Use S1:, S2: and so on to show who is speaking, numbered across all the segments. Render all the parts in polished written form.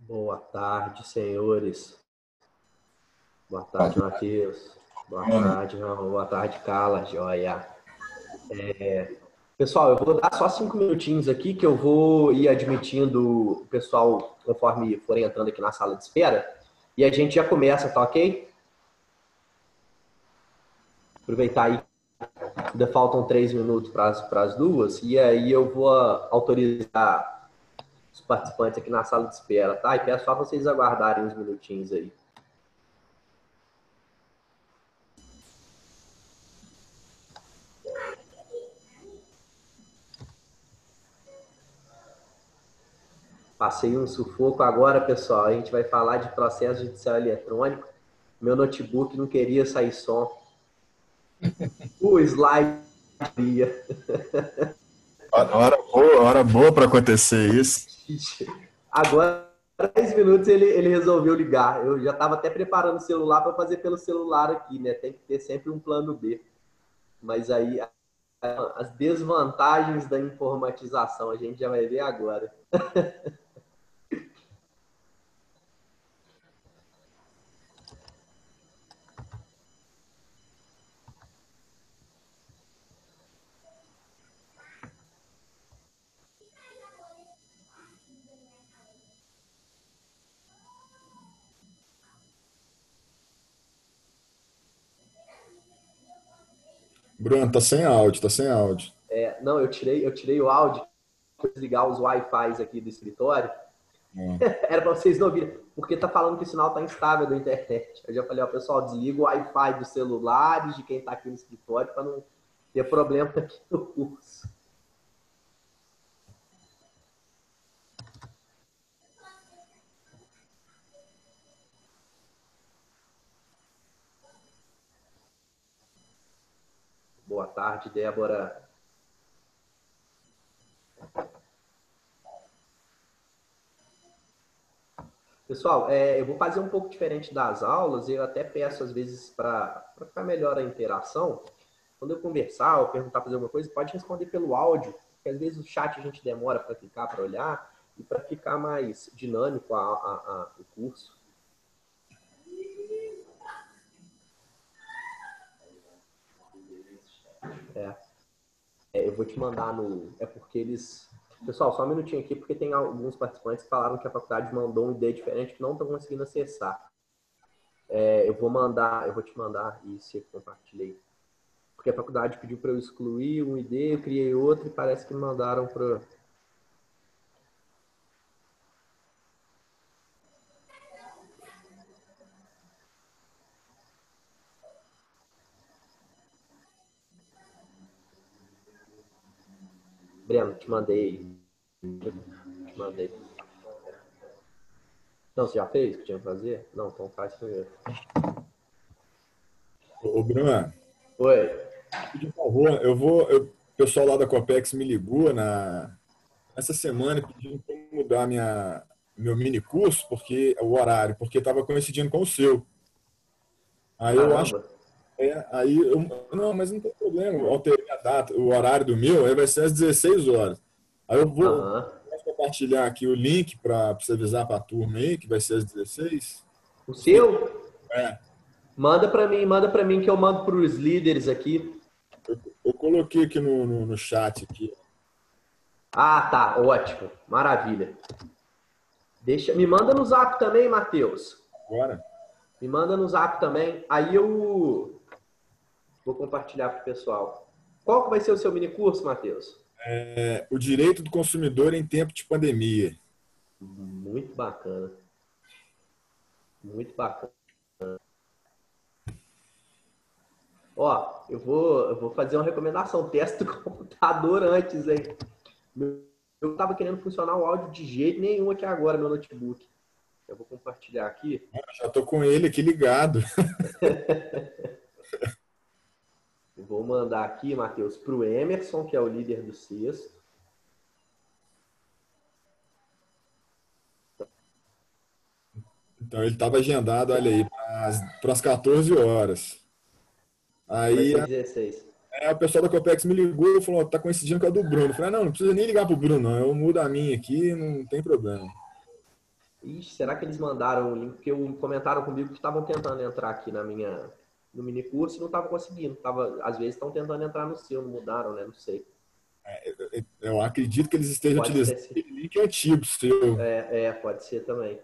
S1: Boa tarde, senhores. Boa tarde, Matheus. Boa tarde, Ramon. Boa tarde, Carla. Joia. Pessoal, eu vou dar só 5 minutinhos aqui que eu vou ir admitindo o pessoal conforme forem entrando aqui na sala de espera e a gente já começa, tá ok? Aproveitar aí, ainda faltam 3 minutos para as duas e aí eu vou autorizar os participantes aqui na sala de espera, tá? E peço só vocês aguardarem uns minutinhos aí. Passei um sufoco agora, pessoal. A gente vai falar de processo judicial eletrônico. Meu notebook não queria sair som. O slide queria.
S2: Hora boa para acontecer isso.
S1: Agora, 10 minutos, ele resolveu ligar. Eu já estava até preparando o celular para fazer pelo celular aqui, né? Tem que ter sempre um plano B. Mas aí, as desvantagens da informatização, a gente já vai ver agora.
S2: Bruno, tá sem áudio, tá sem áudio.
S1: Não, eu tirei o áudio para desligar os Wi-Fi aqui do escritório. Era para vocês não ouvirem, porque tá falando que o sinal tá instável da internet. Eu já falei, ó, pessoal, desliga o Wi-Fi dos celulares de quem tá aqui no escritório para não ter problema aqui no curso. Boa tarde, Débora. Pessoal, eu vou fazer um pouco diferente das aulas. Eu até peço, às vezes, para ficar melhor a interação. Quando eu conversar ou perguntar, fazer alguma coisa, pode responder pelo áudio, porque às vezes o chat a gente demora para clicar, para olhar, e para ficar mais dinâmico o curso. Eu vou te mandar no... É porque eles... Pessoal, só um minutinho aqui, porque tem alguns participantes que falaram que a faculdade mandou uma ideia diferente que não estão conseguindo acessar. Eu vou te mandar isso, eu compartilhei. Porque a faculdade pediu para eu excluir um ID, eu criei outro e parece que mandaram para... Breno, te mandei. Te mandei. Não, você já fez o que tinha que fazer? Não, então faz primeiro.
S2: Ô, Bruno,
S1: Oi.
S2: por favor, o pessoal lá da Copex me ligou essa semana pedindo para mudar meu mini curso, porque o horário, porque estava coincidindo com o seu. Aí eu acho,
S1: Caramba.
S2: não, mas não tem problema, eu alterei a data, o horário do meu, aí vai ser às 16 horas. Aí
S1: Aham.
S2: posso compartilhar aqui o link para você avisar para a turma aí, que vai ser às 16.
S1: O seu?
S2: É,
S1: Manda para mim que eu mando para os líderes aqui.
S2: eu coloquei aqui no chat aqui.
S1: Ah, tá. Ótimo. Maravilha. Me manda no zap também, Matheus.
S2: Agora.
S1: Me manda no zap também. Aí eu vou compartilhar para o pessoal. Qual que vai ser o seu mini curso, Matheus?
S2: O direito do consumidor em tempo de pandemia.
S1: Muito bacana. Muito bacana. Ó, eu vou fazer uma recomendação. Testa o computador antes, hein? Eu tava querendo funcionar o áudio de jeito nenhum aqui agora, meu notebook. Eu vou compartilhar aqui.
S2: Já tô com ele aqui ligado.
S1: Vou mandar aqui, Matheus, para o Emerson, que é o líder do sexto.
S2: Então ele estava agendado, olha aí, para as 14 horas.
S1: Vai
S2: Aí
S1: ser 16.
S2: o pessoal da Copex me ligou e falou, tá coincidindo com a do Bruno. Eu falei, não precisa nem ligar pro Bruno, não. Eu mudo a minha aqui, não tem problema.
S1: Ixi, será que eles mandaram o link? Porque comentaram comigo que estavam tentando entrar aqui no mini curso e não estavam conseguindo. Às vezes estão tentando entrar no seu, não mudaram, né? Não sei.
S2: Eu acredito que eles estejam
S1: Pode
S2: utilizando
S1: ter sido.
S2: aquele link antigo seu.
S1: Pode ser também.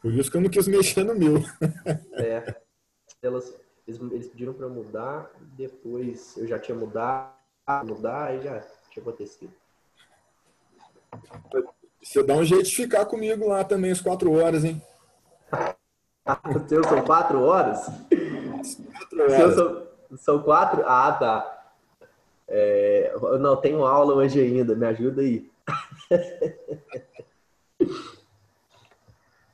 S2: Por isso que eu não quis mexer no meu.
S1: É, eles pediram para eu mudar, depois eu já tinha mudado, aí já tinha acontecido.
S2: Você dá um jeito de ficar comigo lá também às 4 horas, hein?
S1: O seu são 4 horas?
S2: 4
S1: O seu
S2: horas.
S1: são 4? Ah, tá. Eu não tenho aula hoje ainda, me ajuda aí.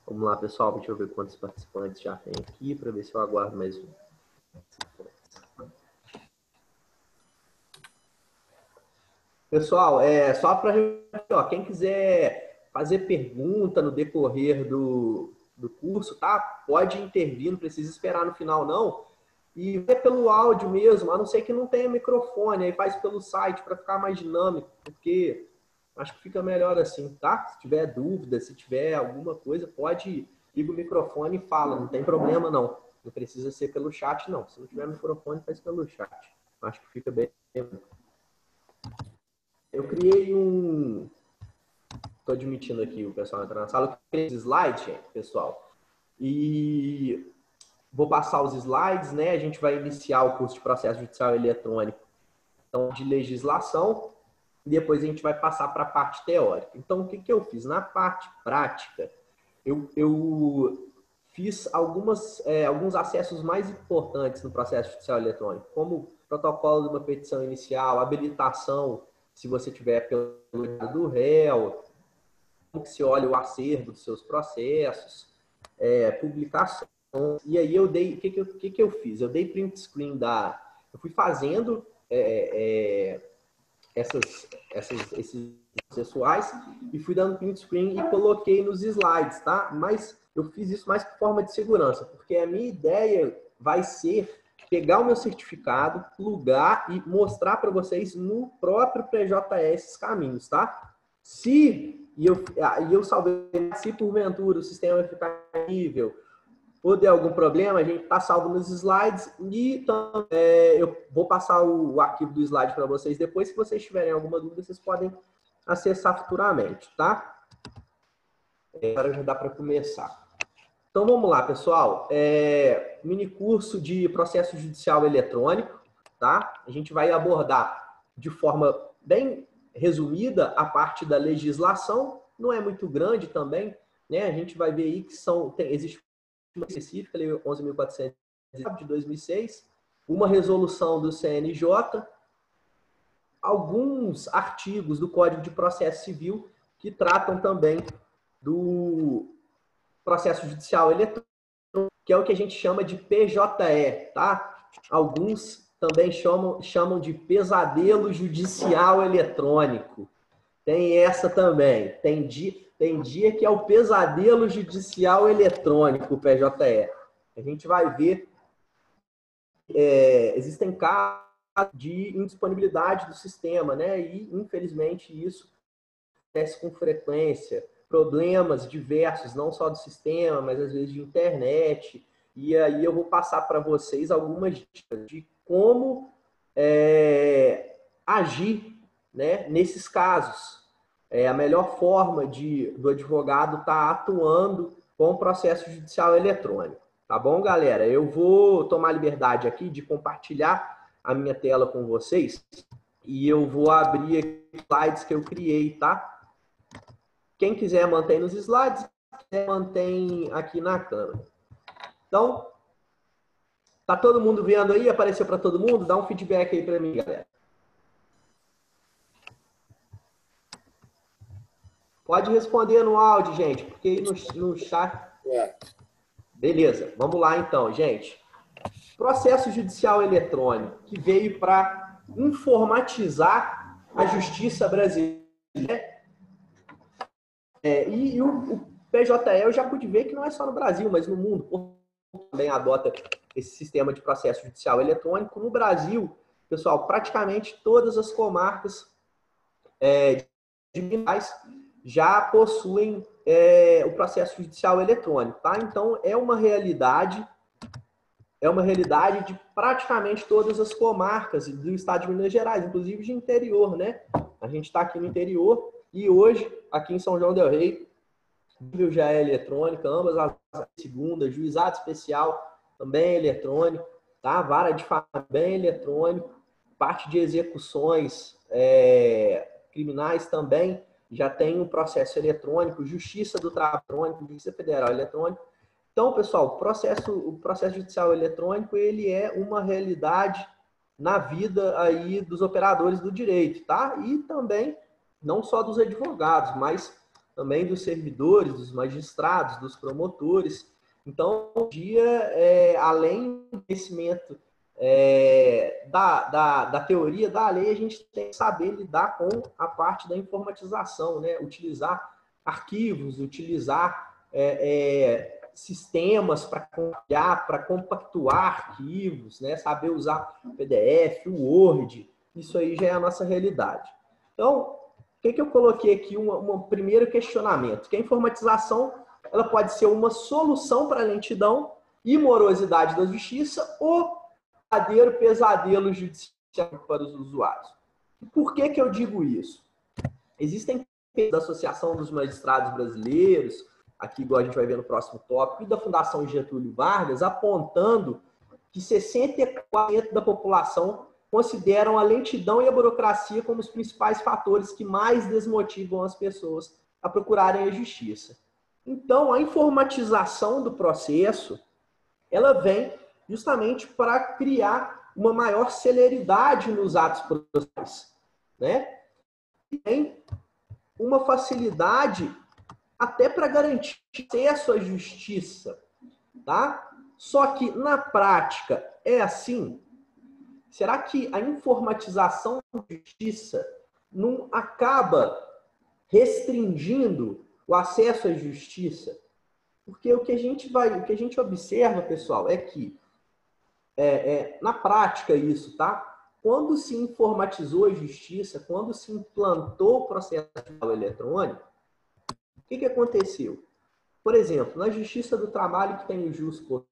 S1: Vamos lá, pessoal, deixa eu ver quantos participantes já tem aqui, para ver se eu aguardo mais um. Pessoal, só para quem quiser fazer pergunta no decorrer do curso, tá? Pode intervir, não precisa esperar no final, não. E vê pelo áudio mesmo, a não ser que não tenha microfone, aí faz pelo site para ficar mais dinâmico, porque acho que fica melhor assim, tá? Se tiver dúvida, se tiver alguma coisa, pode liga o microfone e fala, não tem problema não. Não precisa ser pelo chat, não. Se não tiver microfone, faz pelo chat. Acho que fica bem. Eu criei Estou admitindo aqui o pessoal entrar na sala. Eu criei esse slide, pessoal. E vou passar os slides, né? A gente vai iniciar o curso de processo judicial eletrônico, então, de legislação, e depois a gente vai passar para a parte teórica. Então, o que eu fiz? Na parte prática, eu fiz alguns acessos mais importantes no processo judicial eletrônico, como protocolo de uma petição inicial, habilitação, se você tiver pelo lado do réu, como que se olha o acervo dos seus processos, publicação. E aí o que eu fiz? Eu dei print screen eu fui fazendo esses processuais e fui dando print screen e coloquei nos slides, tá? Mas eu fiz isso mais por forma de segurança, porque a minha ideia vai ser pegar o meu certificado, plugar e mostrar para vocês no próprio PJS esses caminhos, tá? E eu salvei, se porventura o sistema ficar nível ou der algum problema, a gente está salvo nos slides e eu vou passar o arquivo do slide para vocês depois. Se vocês tiverem alguma dúvida, vocês podem acessar futuramente, tá? Agora já dá para começar. Então vamos lá, pessoal. Mini curso de processo judicial eletrônico, tá? A gente vai abordar de forma bem resumida a parte da legislação, não é muito grande também, né? A gente vai ver aí que existe uma específica, Lei 11.400 de 2006, uma resolução do CNJ, alguns artigos do Código de Processo Civil que tratam também do processo judicial eletrônico, que é o que a gente chama de PJE, tá? Alguns também chamam de pesadelo judicial eletrônico. Tem essa também. Tem dia que é o pesadelo judicial eletrônico, o PJE. A gente vai ver, existem casos de indisponibilidade do sistema, né? E, infelizmente, isso acontece com frequência. Problemas diversos, não só do sistema, mas às vezes de internet. E aí eu vou passar para vocês algumas dicas de como agir, né, nesses casos. A melhor forma do advogado estar atuando com o processo judicial eletrônico. Tá bom, galera? Eu vou tomar liberdade aqui de compartilhar a minha tela com vocês e eu vou abrir os slides que eu criei, tá? Quem quiser mantém nos slides, quem quiser mantém aqui na câmera. Então, tá todo mundo vendo aí? Apareceu para todo mundo? Dá um feedback aí para mim, galera. Pode responder no áudio, gente, porque no chat...
S2: É.
S1: Beleza, vamos lá então, gente. Processo judicial eletrônico, que veio para informatizar a justiça brasileira. E o PJE eu já pude ver que não é só no Brasil, mas no mundo também adota esse sistema de processo judicial eletrônico. No Brasil, pessoal, praticamente todas as comarcas de Minas já possuem o processo judicial eletrônico, tá? Então, é uma realidade de praticamente todas as comarcas do estado de Minas Gerais, inclusive de interior, né? A gente está aqui no interior e hoje, aqui em São João del Rei, já é eletrônica, ambas as segundas, juizado especial também é eletrônico, tá? Vara de família também é eletrônico, parte de execuções criminais também já tem um processo eletrônico, justiça do trabalho eletrônico, justiça federal eletrônico. Então, pessoal, o processo judicial eletrônico, ele é uma realidade na vida aí dos operadores do direito, tá? E também, não só dos advogados, mas também dos servidores, dos magistrados, dos promotores. Então, um dia, além do conhecimento da teoria da lei, a gente tem que saber lidar com a parte da informatização, né? Utilizar arquivos, utilizar sistemas para compilar, para compactuar arquivos, né? Saber usar o PDF, o Word, isso aí já é a nossa realidade. Então, o que eu coloquei aqui? Um primeiro questionamento, que a informatização ela pode ser uma solução para a lentidão e morosidade da justiça ou verdadeiro pesadelo judicial para os usuários. Por que eu digo isso? Existem da Associação dos Magistrados Brasileiros, aqui igual a gente vai ver no próximo tópico, e da Fundação Getúlio Vargas, apontando que 64% da população consideram a lentidão e a burocracia como os principais fatores que mais desmotivam as pessoas a procurarem a justiça. Então, a informatização do processo, ela vem justamente para criar uma maior celeridade nos atos processuais, né? E tem uma facilidade até para garantir acesso à justiça, tá? Só que na prática é assim. Será que a informatização da justiça não acaba restringindo o acesso à justiça? Porque o que a gente observa, pessoal, é que na prática isso, tá? Quando se informatizou a justiça, quando se implantou o processo eletrônico, o que aconteceu? Por exemplo, na Justiça do Trabalho, que tem o jus post,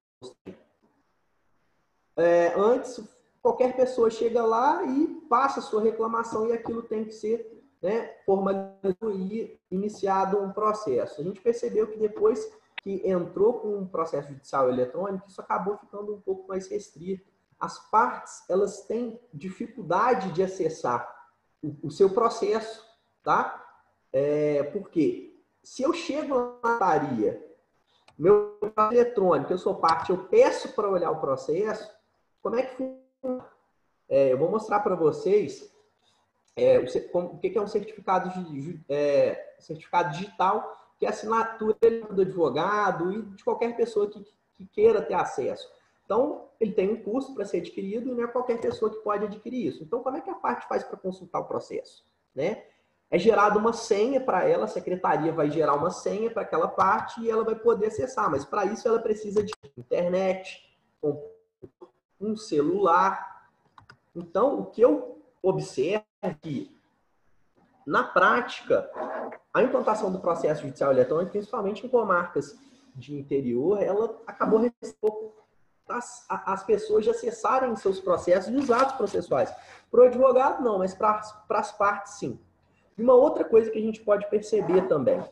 S1: antes, qualquer pessoa chega lá e passa a sua reclamação e aquilo tem que ser, né, formalizado e iniciado um processo. A gente percebeu que depois que entrou com um processo judicial eletrônico, isso acabou ficando um pouco mais restrito. As partes, elas têm dificuldade de acessar o seu processo, tá? Porque se eu chego na notaria, meu eletrônico, eu sou parte, eu peço para olhar o processo, como é que funciona? Eu vou mostrar para vocês o que é um certificado digital, que é a assinatura do advogado e de qualquer pessoa que queira ter acesso. Então, ele tem um custo para ser adquirido e não é qualquer pessoa que pode adquirir isso. Então, como é que a parte faz para consultar o processo? Né? É gerada uma senha para ela, a secretaria vai gerar uma senha para aquela parte e ela vai poder acessar, mas para isso ela precisa de internet, um celular. Então, o que eu observo é que, na prática, a implantação do processo judicial eletrônico, principalmente em comarcas de interior, ela acabou restringindo as pessoas de acessarem seus processos e os atos processuais. Para o advogado, não, mas para as partes, sim. E uma outra coisa que a gente pode perceber também,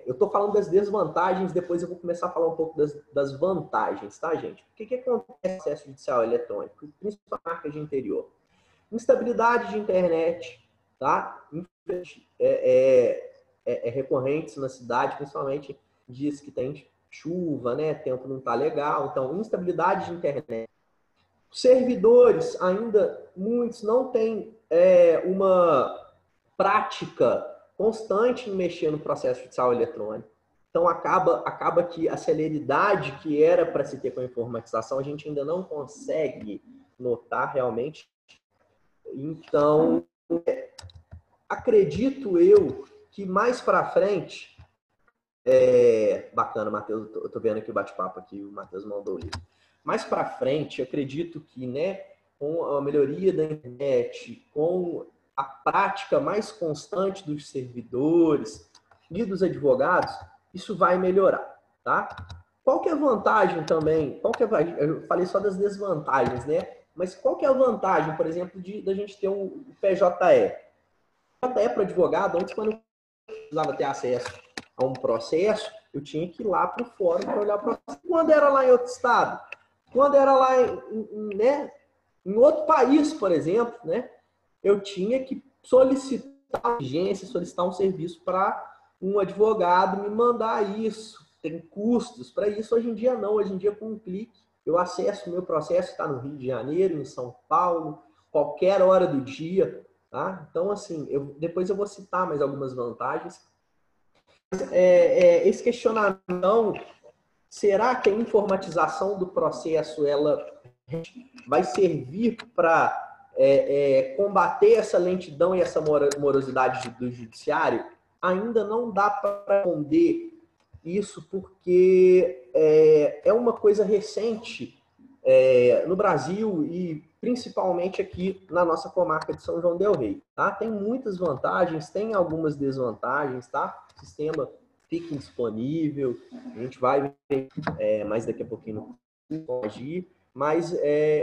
S1: eu estou falando das desvantagens, depois eu vou começar a falar um pouco das vantagens, tá, gente? O que acontece no processo judicial eletrônico, principalmente em marcas de interior? Instabilidade de internet, tá? Recorrentes na cidade, principalmente dias que tem chuva, né? Tempo não tá legal, então instabilidade de internet. Os servidores ainda, muitos não têm uma prática constante em mexer no processo judicial eletrônico. Então, acaba que a celeridade que era para se ter com a informatização, a gente ainda não consegue notar realmente. Então, acredito eu que mais para frente... bacana, Matheus, eu tô vendo aqui o bate-papo aqui, o Matheus mandou isso. Mais para frente, acredito que, né, com a melhoria da internet, com a prática mais constante dos servidores e dos advogados, isso vai melhorar, tá? Qual que é a vantagem também? Eu falei só das desvantagens, né? Mas qual que é a vantagem, por exemplo, da gente ter um PJE? PJE para advogado, antes, quando eu precisava ter acesso a um processo, eu tinha que ir lá para o fórum para olhar o processo. Quando era lá em outro estado, quando era lá né, em outro país, por exemplo, né, eu tinha que solicitar urgência, solicitar um serviço para um advogado me mandar isso. Tem custos para isso. Hoje em dia não. Hoje em dia, com um clique, eu acesso o meu processo, está no Rio de Janeiro, em São Paulo, qualquer hora do dia. Tá? Então, assim, depois eu vou citar mais algumas vantagens. Esse questionamento, será que a informatização do processo ela vai servir para combater essa lentidão e essa morosidade do judiciário? Ainda não dá para responder isso, porque é uma coisa recente no Brasil e principalmente aqui na nossa comarca de São João del Rei. Tá? Tem muitas vantagens, tem algumas desvantagens, tá? O sistema fica indisponível, a gente vai ver mais daqui a pouquinho no agir, mas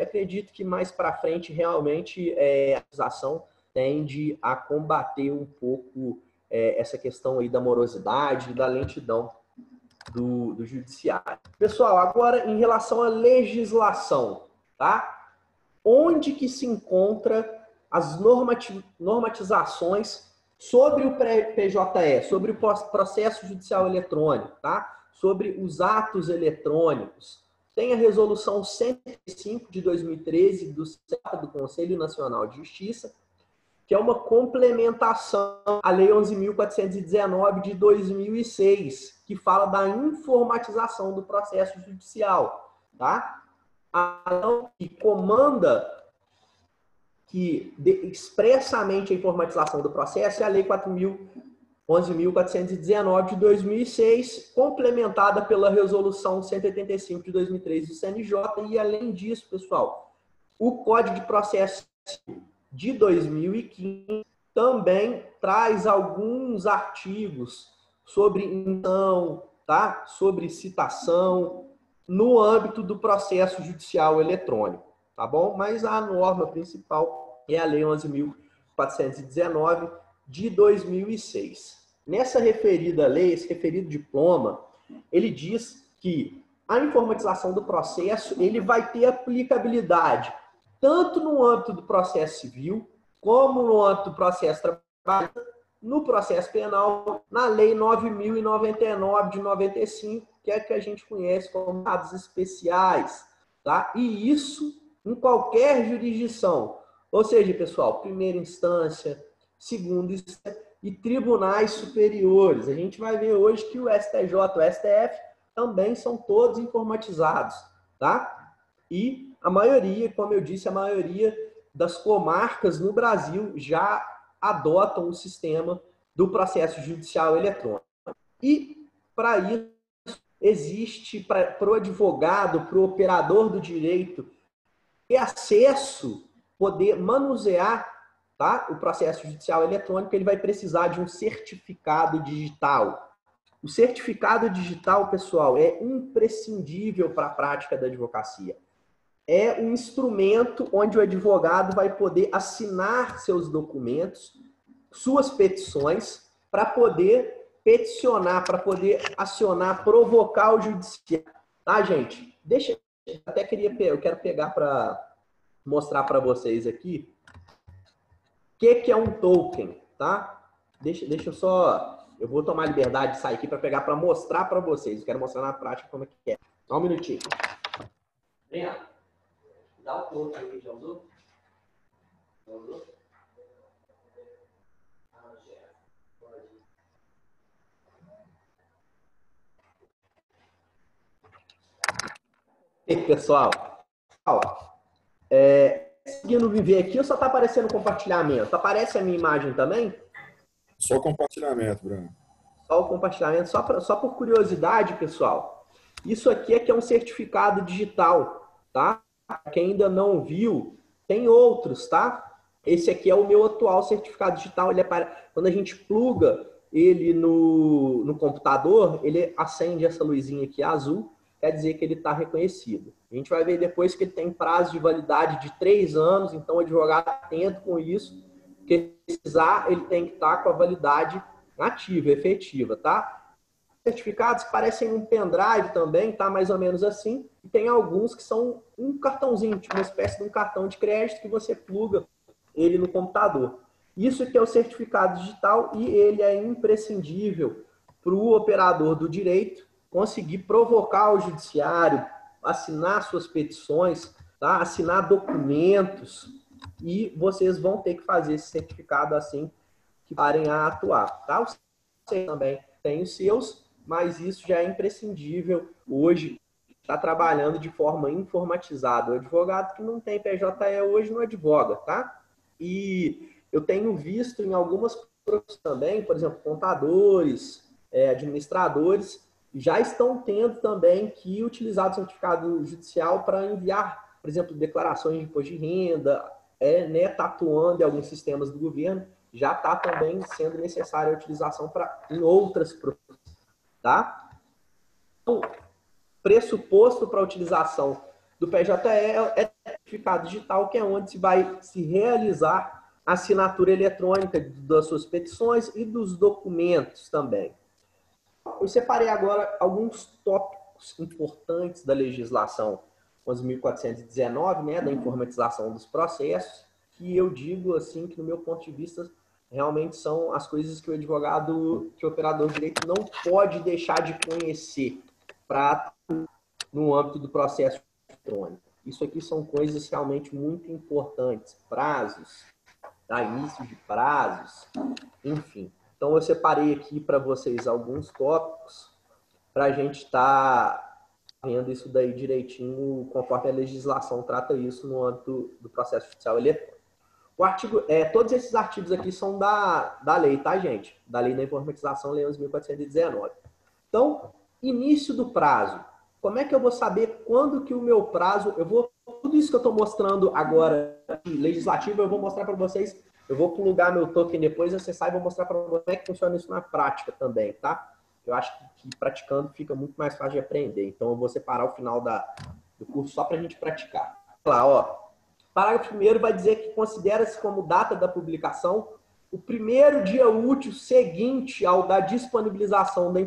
S1: acredito que mais para frente realmente a acusação tende a combater um pouco essa questão aí da morosidade, da lentidão do judiciário. Pessoal, agora em relação à legislação, tá? Onde que se encontra as normatizações sobre o PJE, sobre o processo judicial eletrônico, tá? Sobre os atos eletrônicos. Tem a resolução 105 de 2013 do Conselho Nacional de Justiça, que é uma complementação à Lei 11.419 de 2006, que fala da informatização do processo judicial, tá? Que comanda expressamente a informatização do processo é a Lei 11.419 de 2006, complementada pela Resolução 185 de 2003 do CNJ, e além disso, pessoal, o Código de Processo de 2015 também traz alguns artigos sobre intenção, tá? Sobre citação no âmbito do processo judicial eletrônico, tá bom? Mas a norma principal é a Lei 11.419 de 2006. Nessa referida lei, esse referido diploma, ele diz que a informatização do processo ele vai ter aplicabilidade tanto no âmbito do processo civil, como no âmbito do processo trabalhista, no processo penal, na Lei 9.099 de 95, que é a que a gente conhece como dados especiais, tá? E isso em qualquer jurisdição. Ou seja, pessoal, primeira instância, segunda instância e tribunais superiores. A gente vai ver hoje que o STJ, o STF também são todos informatizados, tá? E a maioria, como eu disse, a maioria das comarcas no Brasil já adotam o sistema do processo judicial eletrônico. E, para isso, existe para o advogado, para o operador do direito, ter acesso, poder manusear, tá, o processo judicial eletrônico, ele vai precisar de um certificado digital. O certificado digital, pessoal, é imprescindível para a prática da advocacia. É um instrumento onde o advogado vai poder assinar seus documentos, suas petições, para poder peticionar, para poder acionar, provocar o judiciário. Tá, gente? Eu quero pegar para mostrar para vocês aqui o que é um token, tá? Deixa eu só... Eu vou tomar a liberdade de sair aqui para pegar para mostrar para vocês. Eu quero mostrar na prática como é que é. Só um minutinho. Vem lá. Dá o ponto aí, já usou? Já usou? pessoal, seguindo viver aqui, ou só está aparecendo compartilhamento? Aparece a minha imagem também?
S2: Só compartilhamento, Bruno.
S1: Só o compartilhamento, só por curiosidade, pessoal. Isso aqui é que é um certificado digital, tá? Quem ainda não viu, tem outros, tá? Esse aqui é o meu atual certificado digital. Ele quando a gente pluga ele no computador, ele acende essa luzinha aqui azul, quer dizer que ele está reconhecido. A gente vai ver depois que ele tem prazo de validade de 3 anos, então o advogado atento com isso, porque se precisar, ele tem que estar com a validade ativa, efetiva, tá? Certificados que parecem um pendrive também, tá mais ou menos assim, e tem alguns que são um cartãozinho, tipo uma espécie de um cartão de crédito que você pluga ele no computador. Isso que é o certificado digital e ele é imprescindível para o operador do direito conseguir provocar o judiciário, assinar suas petições, tá? Assinar documentos, e vocês vão ter que fazer esse certificado assim que parem a atuar, tá? Você também tem os seus, mas isso já é imprescindível hoje, está trabalhando de forma informatizada. O advogado que não tem PJE hoje não advoga, tá? E eu tenho visto em algumas profissões também, por exemplo, contadores, administradores, já estão tendo também que utilizar o certificado judicial para enviar, por exemplo, declarações de imposto de renda, né, tá atuando em alguns sistemas do governo, já está também sendo necessária a utilização em outras profissões, tá? Então, pressuposto para a utilização do PJE é certificado digital, que é onde se vai se realizar a assinatura eletrônica das suas petições e dos documentos também. Eu separei agora alguns tópicos importantes da legislação 11.419, né, da informatização dos processos, que eu digo assim que, no meu ponto de vista, realmente são as coisas que o advogado, que o operador de direito não pode deixar de conhecer para no âmbito do processo eletrônico. Isso aqui são coisas realmente muito importantes, prazos, tá? Início de prazos, enfim. Então eu separei aqui para vocês alguns tópicos para a gente estar vendo isso daí direitinho, conforme a legislação trata isso no âmbito do processo judicial eletrônico. O artigo, todos esses artigos aqui são da lei, tá, gente? Da lei da informatização, lei 11.419. Então, início do prazo. Como é que eu vou saber quando que o meu prazo... Tudo isso que eu estou mostrando agora, legislativo, eu vou mostrar para vocês. Eu vou plugar meu token depois, acessar e vou mostrar para vocês como é que funciona isso na prática também, tá? Eu acho que praticando fica muito mais fácil de aprender. Então, eu vou separar o final do curso só para a gente praticar. Olha lá, ó. Parágrafo 1º vai dizer que considera-se como data da publicação o primeiro dia útil seguinte ao da disponibilização da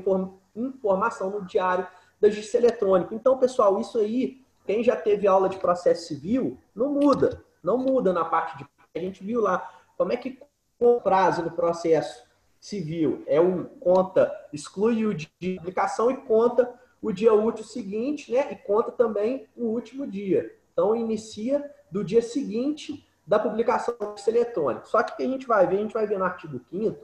S1: informação no Diário da Justiça Eletrônica. Então, pessoal, isso aí, quem já teve aula de processo civil, não muda na parte de... A gente viu lá como é que o prazo no processo civil exclui o dia de publicação e conta o dia útil seguinte, né? E conta também o último dia. Então, inicia do dia seguinte da publicação do Justiça Eletrônica. Só que o que a gente vai ver no artigo 5º,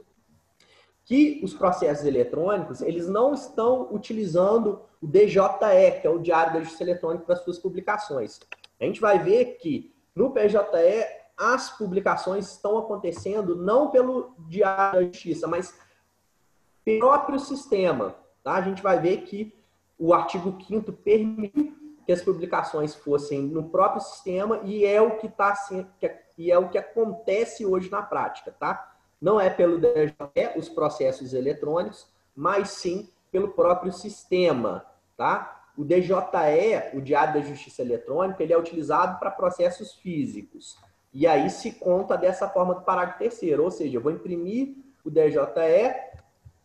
S1: que os processos eletrônicos, eles não estão utilizando o DJE, que é o Diário da Justiça Eletrônica, para suas publicações. A gente vai ver que no PJE as publicações estão acontecendo não pelo Diário da Justiça, mas pelo próprio sistema. Tá? A gente vai ver que o artigo 5º permite que as publicações fossem no próprio sistema e é o que acontece hoje na prática, tá? Não é pelo DJE, os processos eletrônicos, mas sim pelo próprio sistema, tá? O DJE, o Diário da Justiça Eletrônica, ele é utilizado para processos físicos. E aí se conta dessa forma do parágrafo 3º, ou seja, eu vou imprimir o DJE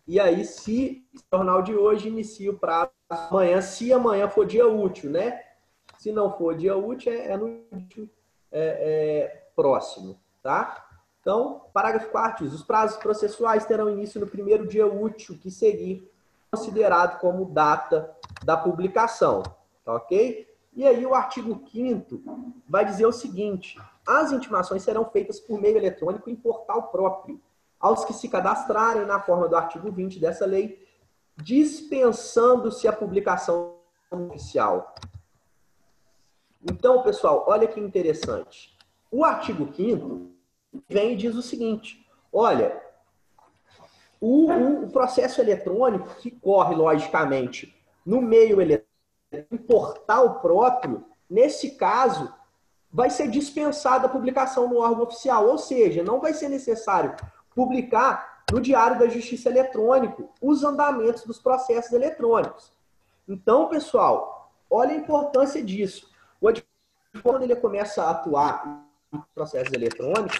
S1: e aí, se o jornal de hoje inicia o prazo amanhã, se amanhã for dia útil, né? Se não for dia útil, no próximo, tá? Então, parágrafo 4º, os prazos processuais terão início no primeiro dia útil que seguir, considerado como data da publicação, tá ok? E aí o artigo 5º vai dizer o seguinte: as intimações serão feitas por meio eletrônico em portal próprio, aos que se cadastrarem na forma do artigo 20 dessa lei, dispensando-se a publicação oficial. Então, pessoal, olha que interessante. O artigo 5º vem e diz o seguinte, olha, o processo eletrônico que corre, logicamente, no meio eletrônico, em portal próprio, nesse caso, vai ser dispensada a publicação no órgão oficial, ou seja, não vai ser necessário publicar no Diário da Justiça Eletrônico os andamentos dos processos eletrônicos. Então, pessoal, olha a importância disso. O advogado, quando ele começa a atuar em processos eletrônicos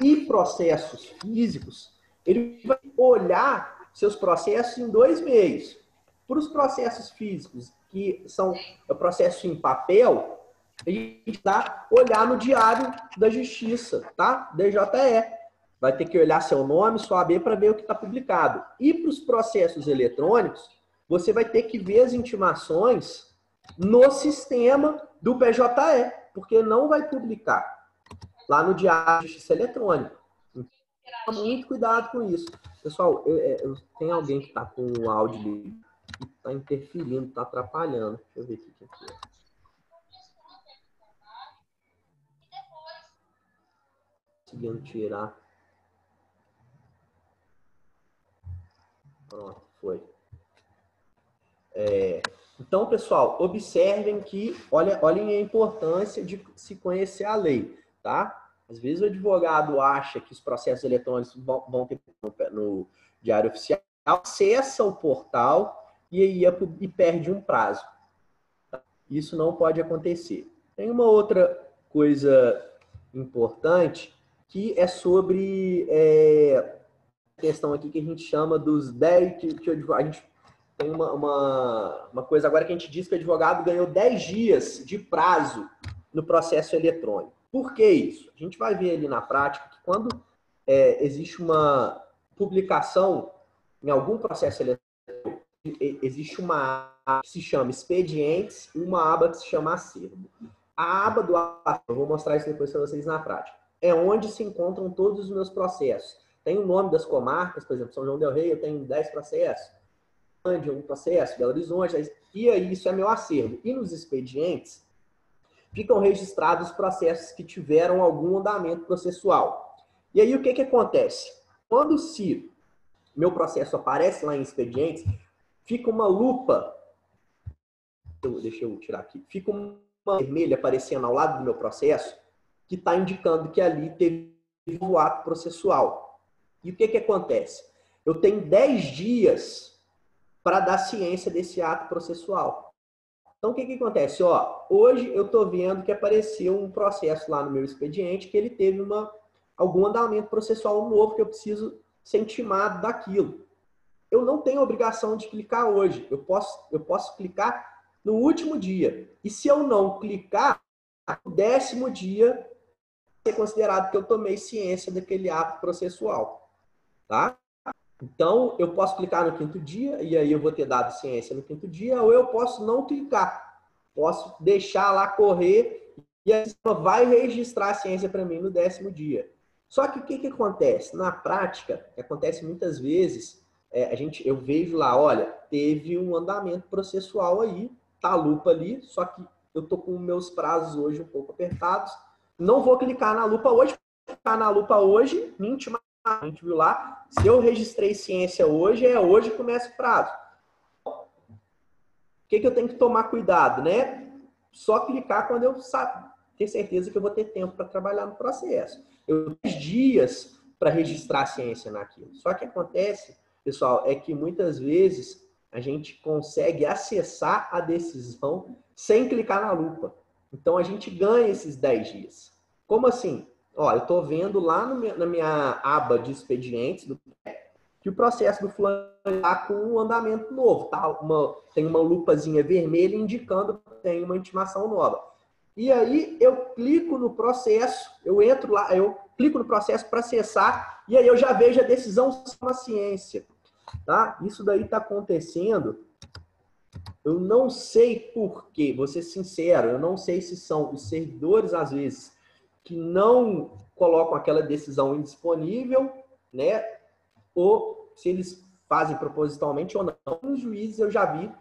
S1: e processos físicos, ele vai olhar seus processos em dois meios. Para os processos físicos, que são o processo em papel, a gente vai olhar no Diário da Justiça, tá? DJE. Vai ter que olhar seu nome, sua AB, para ver o que está publicado. E para os processos eletrônicos, você vai ter que ver as intimações no sistema do PJE, porque não vai publicar lá no Diário de Justiça Eletrônica. Então, muito cuidado com isso. Pessoal, tem alguém que está com o áudio que está interferindo, está atrapalhando. Deixa eu ver aqui. Conseguindo tirar. Pronto, foi. Então, pessoal, observem que, olhem a importância de se conhecer a lei, tá? Às vezes o advogado acha que os processos eletrônicos vão ter no Diário Oficial, acessa o portal e perde um prazo. Isso não pode acontecer. Tem uma outra coisa importante que é sobre a questão aqui que a gente chama dos 10, a gente tem uma coisa agora que a gente diz que o advogado ganhou 10 dias de prazo no processo eletrônico. Por que isso? A gente vai ver ali na prática que quando existe uma publicação em algum processo eletrônico, existe uma aba que se chama expedientes e uma aba que se chama acervo. A aba do acervo, eu vou mostrar isso depois para vocês na prática, é onde se encontram todos os meus processos. Tem o nome das comarcas, por exemplo, São João del Rei, eu tenho 10 processos, um processo, Belo Horizonte, e aí isso é meu acervo. E nos expedientes, ficam registrados os processos que tiveram algum andamento processual. E aí o que acontece? Quando se meu processo aparece lá em expedientes, fica uma lupa, deixa eu tirar aqui, fica uma vermelha aparecendo ao lado do meu processo, que está indicando que ali teve um ato processual. E o que acontece? Eu tenho 10 dias para dar ciência desse ato processual. Então, o que acontece? Hoje eu estou vendo que apareceu um processo lá no meu expediente que ele teve algum andamento processual novo que eu preciso ser intimado daquilo. Eu não tenho obrigação de clicar hoje. Eu posso clicar no último dia. E se eu não clicar, no 10º dia, é considerado que eu tomei ciência daquele ato processual. Tá? Então, eu posso clicar no 5º dia, e aí eu vou ter dado ciência no 5º dia, ou eu posso não clicar. Posso deixar lá correr, e a sistema vai registrar a ciência para mim no 10º dia. Só que o que acontece? Na prática, acontece muitas vezes, eu vejo lá, olha, teve um andamento processual aí, tá a lupa ali, só que eu tô com meus prazos hoje um pouco apertados, não vou clicar na lupa hoje, me intimar. A gente viu lá, se eu registrei ciência hoje, hoje que começa o prazo. O que eu tenho que tomar cuidado, né? Só clicar quando eu ter certeza que eu vou ter tempo para trabalhar no processo. Eu tenho dias para registrar a ciência naquilo. Só que acontece, pessoal, é que muitas vezes a gente consegue acessar a decisão sem clicar na lupa. Então a gente ganha esses 10 dias. Como assim? Eu estou vendo lá na minha aba de expedientes que o processo do fulano está com um andamento novo. Tá? Tem uma lupazinha vermelha indicando que tem uma intimação nova. E aí eu clico no processo, eu entro lá, eu clico no processo para acessar, e aí eu já vejo a decisão com a ciência. Tá? Isso daí está acontecendo. Eu não sei por quê, vou ser sincero, eu não sei se são os servidores, às vezes, que não colocam aquela decisão indisponível, né? Ou se eles fazem propositalmente ou não. Os juízes eu já vi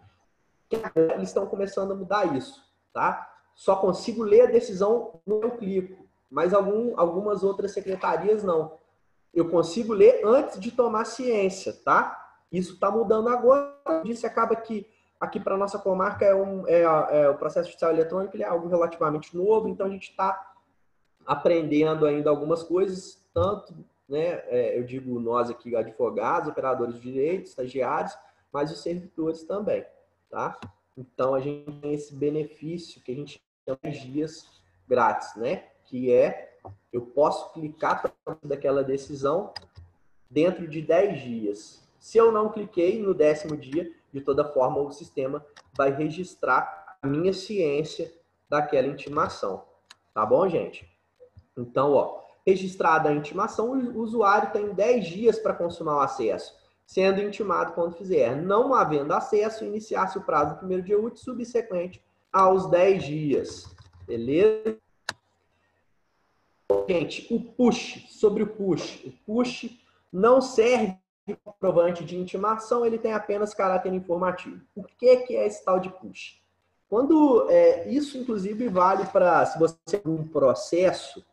S1: que eles estão começando a mudar isso, tá? só consigo ler a decisão no eu clico, mas algumas outras secretarias não. Eu consigo ler antes de tomar ciência, tá? Isso está mudando agora. Isso acaba que aqui para nossa comarca o processo judicial eletrônico, ele é algo relativamente novo, então a gente está aprendendo ainda algumas coisas, tanto, né, eu digo nós aqui, advogados, operadores de direito, estagiários, mas os servidores também, tá? Então a gente tem esse benefício que a gente chama de dias grátis, né? Que eu posso clicar daquela decisão dentro de 10 dias. Se eu não cliquei no 10º dia, de toda forma o sistema vai registrar a minha ciência daquela intimação. Tá bom, gente? Então, ó, registrada a intimação, o usuário tem 10 dias para consumar o acesso, sendo intimado quando fizer. Não havendo acesso, iniciar-se o prazo do primeiro dia útil subsequente aos 10 dias. Beleza? Gente, o push, sobre o push não serve de comprovante de intimação, ele tem apenas caráter informativo. O que é esse tal de push? Isso, inclusive, vale para, se você tem um processo,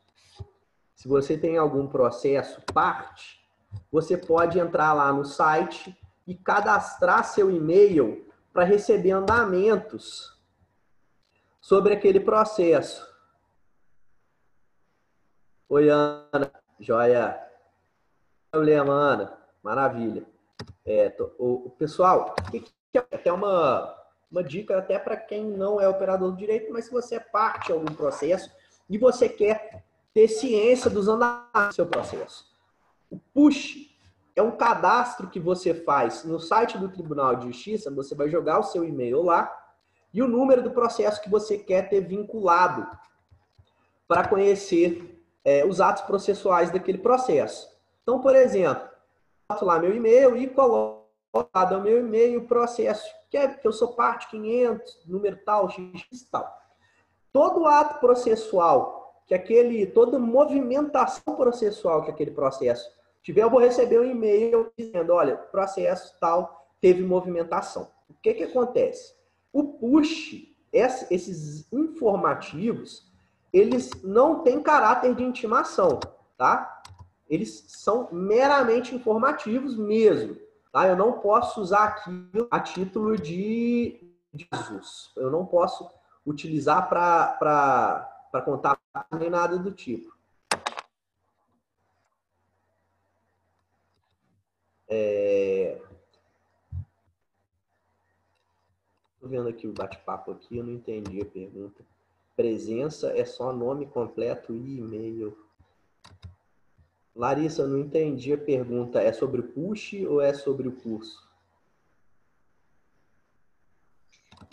S1: se você tem algum processo parte, você pode entrar lá no site e cadastrar seu e-mail para receber andamentos sobre aquele processo. Oi, Ana. Joia. Problema, Ana. Maravilha. Pessoal, até uma dica até para quem não é operador de direito, mas se você é parte de algum processo e você quer ter ciência dos andamentos do seu processo. O push é um cadastro que você faz no site do Tribunal de Justiça, você vai jogar o seu e-mail lá e o número do processo que você quer ter vinculado para conhecer os atos processuais daquele processo. Então, por exemplo, eu boto lá meu e-mail e coloco lá no meu e-mail o processo, que eu sou parte 500, número tal, x tal. Todo ato processual, toda movimentação processual que aquele processo tiver, eu vou receber um e-mail dizendo, olha, processo tal teve movimentação. O que acontece? O push, esses informativos, eles não têm caráter de intimação, tá? Eles são meramente informativos mesmo, tá? Eu não posso usar aquilo a título de usos. Eu não posso utilizar para contar nem nada do tipo. Estou vendo aqui o bate-papo aqui, eu não entendi a pergunta. Presença é só nome completo e e-mail. Larissa, eu não entendi a pergunta. É sobre o push ou é sobre o curso?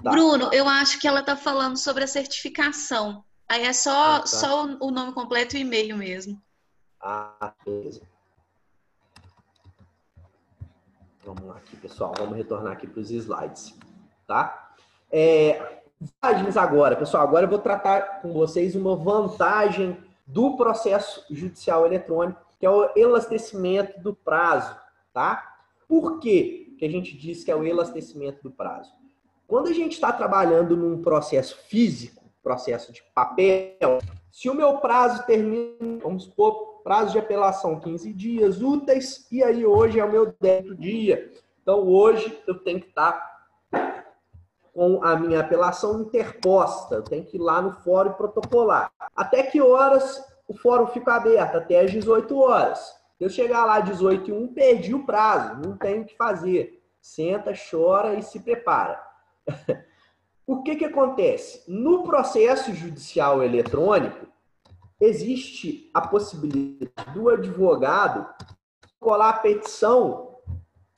S3: Tá. Bruno, eu acho que ela está falando sobre a certificação. Aí é só o nome completo e o e-mail mesmo.
S1: Ah, beleza. Vamos lá aqui, pessoal. Vamos retornar aqui para os slides. Tá? Vantagens agora, pessoal. Agora eu vou tratar com vocês uma vantagem do processo judicial eletrônico, que é o elastecimento do prazo. Tá? Por que a gente diz que é o elastecimento do prazo? Quando a gente está trabalhando num processo físico, processo de papel, se o meu prazo termina, vamos supor, prazo de apelação 15 dias úteis, e aí hoje é o meu 10º dia. Então, hoje eu tenho que estar com a minha apelação interposta, eu tenho que ir lá no fórum e protocolar. Até que horas o fórum fica aberto? Até às 18 horas. Se eu chegar lá às 18h01, perdi o prazo, não tenho o que fazer. Senta, chora e se prepara. O que acontece? No processo judicial eletrônico, existe a possibilidade do advogado colar a petição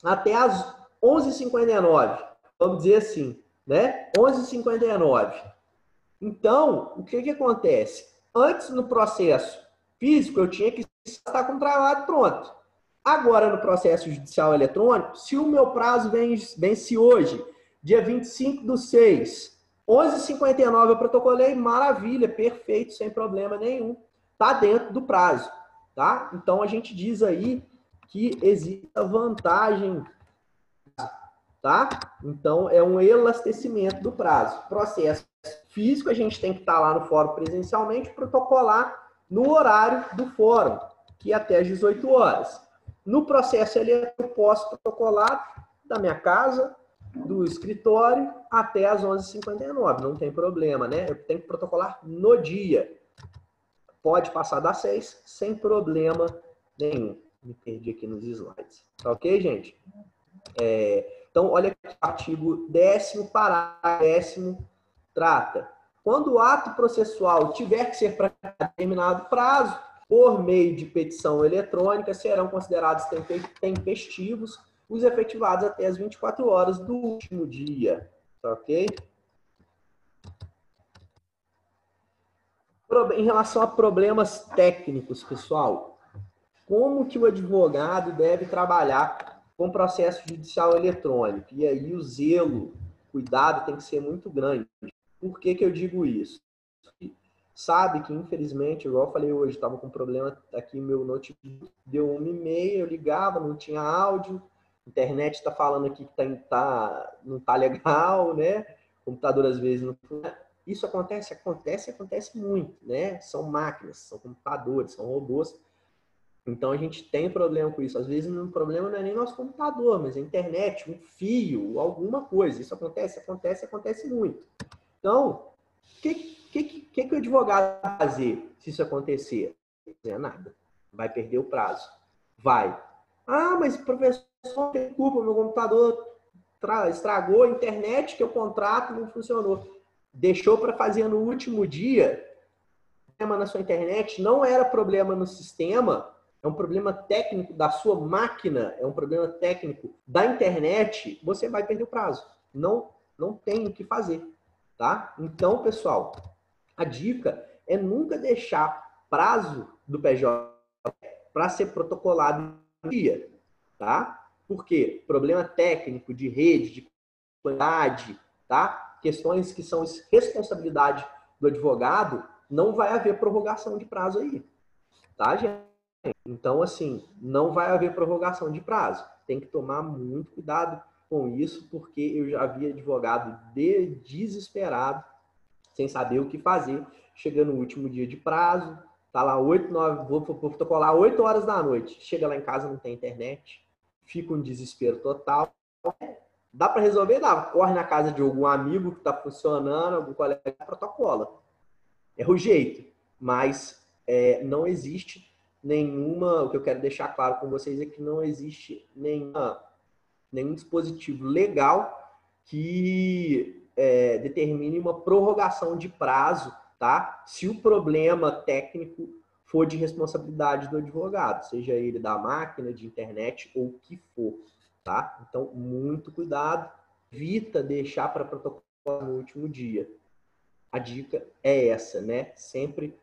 S1: até às 11h59. Vamos dizer assim, né? 11h59. Então, o que acontece? Antes, no processo físico, eu tinha que estar com o trabalho pronto. Agora, no processo judicial eletrônico, se o meu prazo vence hoje, dia 25/6, 11h59 eu protocolei, maravilha, perfeito, sem problema nenhum. Está dentro do prazo, tá? Então, a gente diz aí que existe a vantagem, tá? Então, é um elastecimento do prazo. Processo físico, a gente tem que estar lá no fórum presencialmente, protocolar no horário do fórum, que é até às 18 horas. No processo eletrônico, eu posso protocolar da minha casa, do escritório, até às 11h59. Não tem problema, né? Eu tenho que protocolar no dia. Pode passar das 6 sem problema nenhum. Me perdi aqui nos slides. Tá ok, gente? Então, olha aqui o artigo 10º, parágrafo 10º, trata. Quando o ato processual tiver que ser para determinado prazo, por meio de petição eletrônica, serão considerados tempestivos os efetivados até as 24 horas do último dia. Tá ok? Em relação a problemas técnicos, pessoal, como que o advogado deve trabalhar com processo judicial eletrônico? E aí o zelo, cuidado tem que ser muito grande. Por que que eu digo isso? Sabe que, infelizmente, igual eu falei hoje, estava com problema aqui, meu notebook deu 1h30, eu ligava, não tinha áudio, a internet está falando aqui que não está legal, né? O computador às vezes não... Isso acontece muito, né? São máquinas, são computadores, são robôs. Então a gente tem problema com isso. Às vezes o problema não é nem nosso computador, mas a internet, um fio, alguma coisa. Isso acontece muito. Então, o que o advogado vai fazer se isso acontecer? Não vai fazer nada. Vai perder o prazo. Vai. Ah, mas professor, não tem culpa, meu computador estragou, a internet que eu contrato não funcionou. Deixou para fazer no último dia, problema na sua internet, não era problema no sistema, é um problema técnico da sua máquina, é um problema técnico da internet, você vai perder o prazo. Não tem o que fazer, tá? Então, pessoal, a dica é nunca deixar prazo do PJ para ser protocolado no dia, tá? Por quê? Problema técnico de rede, de qualidade, tá? Questões que são responsabilidade do advogado, não vai haver prorrogação de prazo aí, tá, gente? Então, assim, não vai haver prorrogação de prazo. Tem que tomar muito cuidado com isso, porque eu já vi advogado desesperado, sem saber o que fazer, chega no último dia de prazo, tá lá 8, 9, vou protocolar 8 horas da noite, chega lá em casa, não tem internet, fica um desespero total. Dá para resolver? Dá. Corre na casa de algum amigo que está funcionando, algum colega, protocola. É o jeito. Mas não existe nenhuma... O que eu quero deixar claro com vocês é que não existe nenhum dispositivo legal que determine uma prorrogação de prazo, tá? Se o problema técnico for de responsabilidade do advogado, seja ele da máquina, de internet ou o que for. Tá? Então, muito cuidado. Evita deixar para protocolar no último dia. A dica é essa, né? Sempre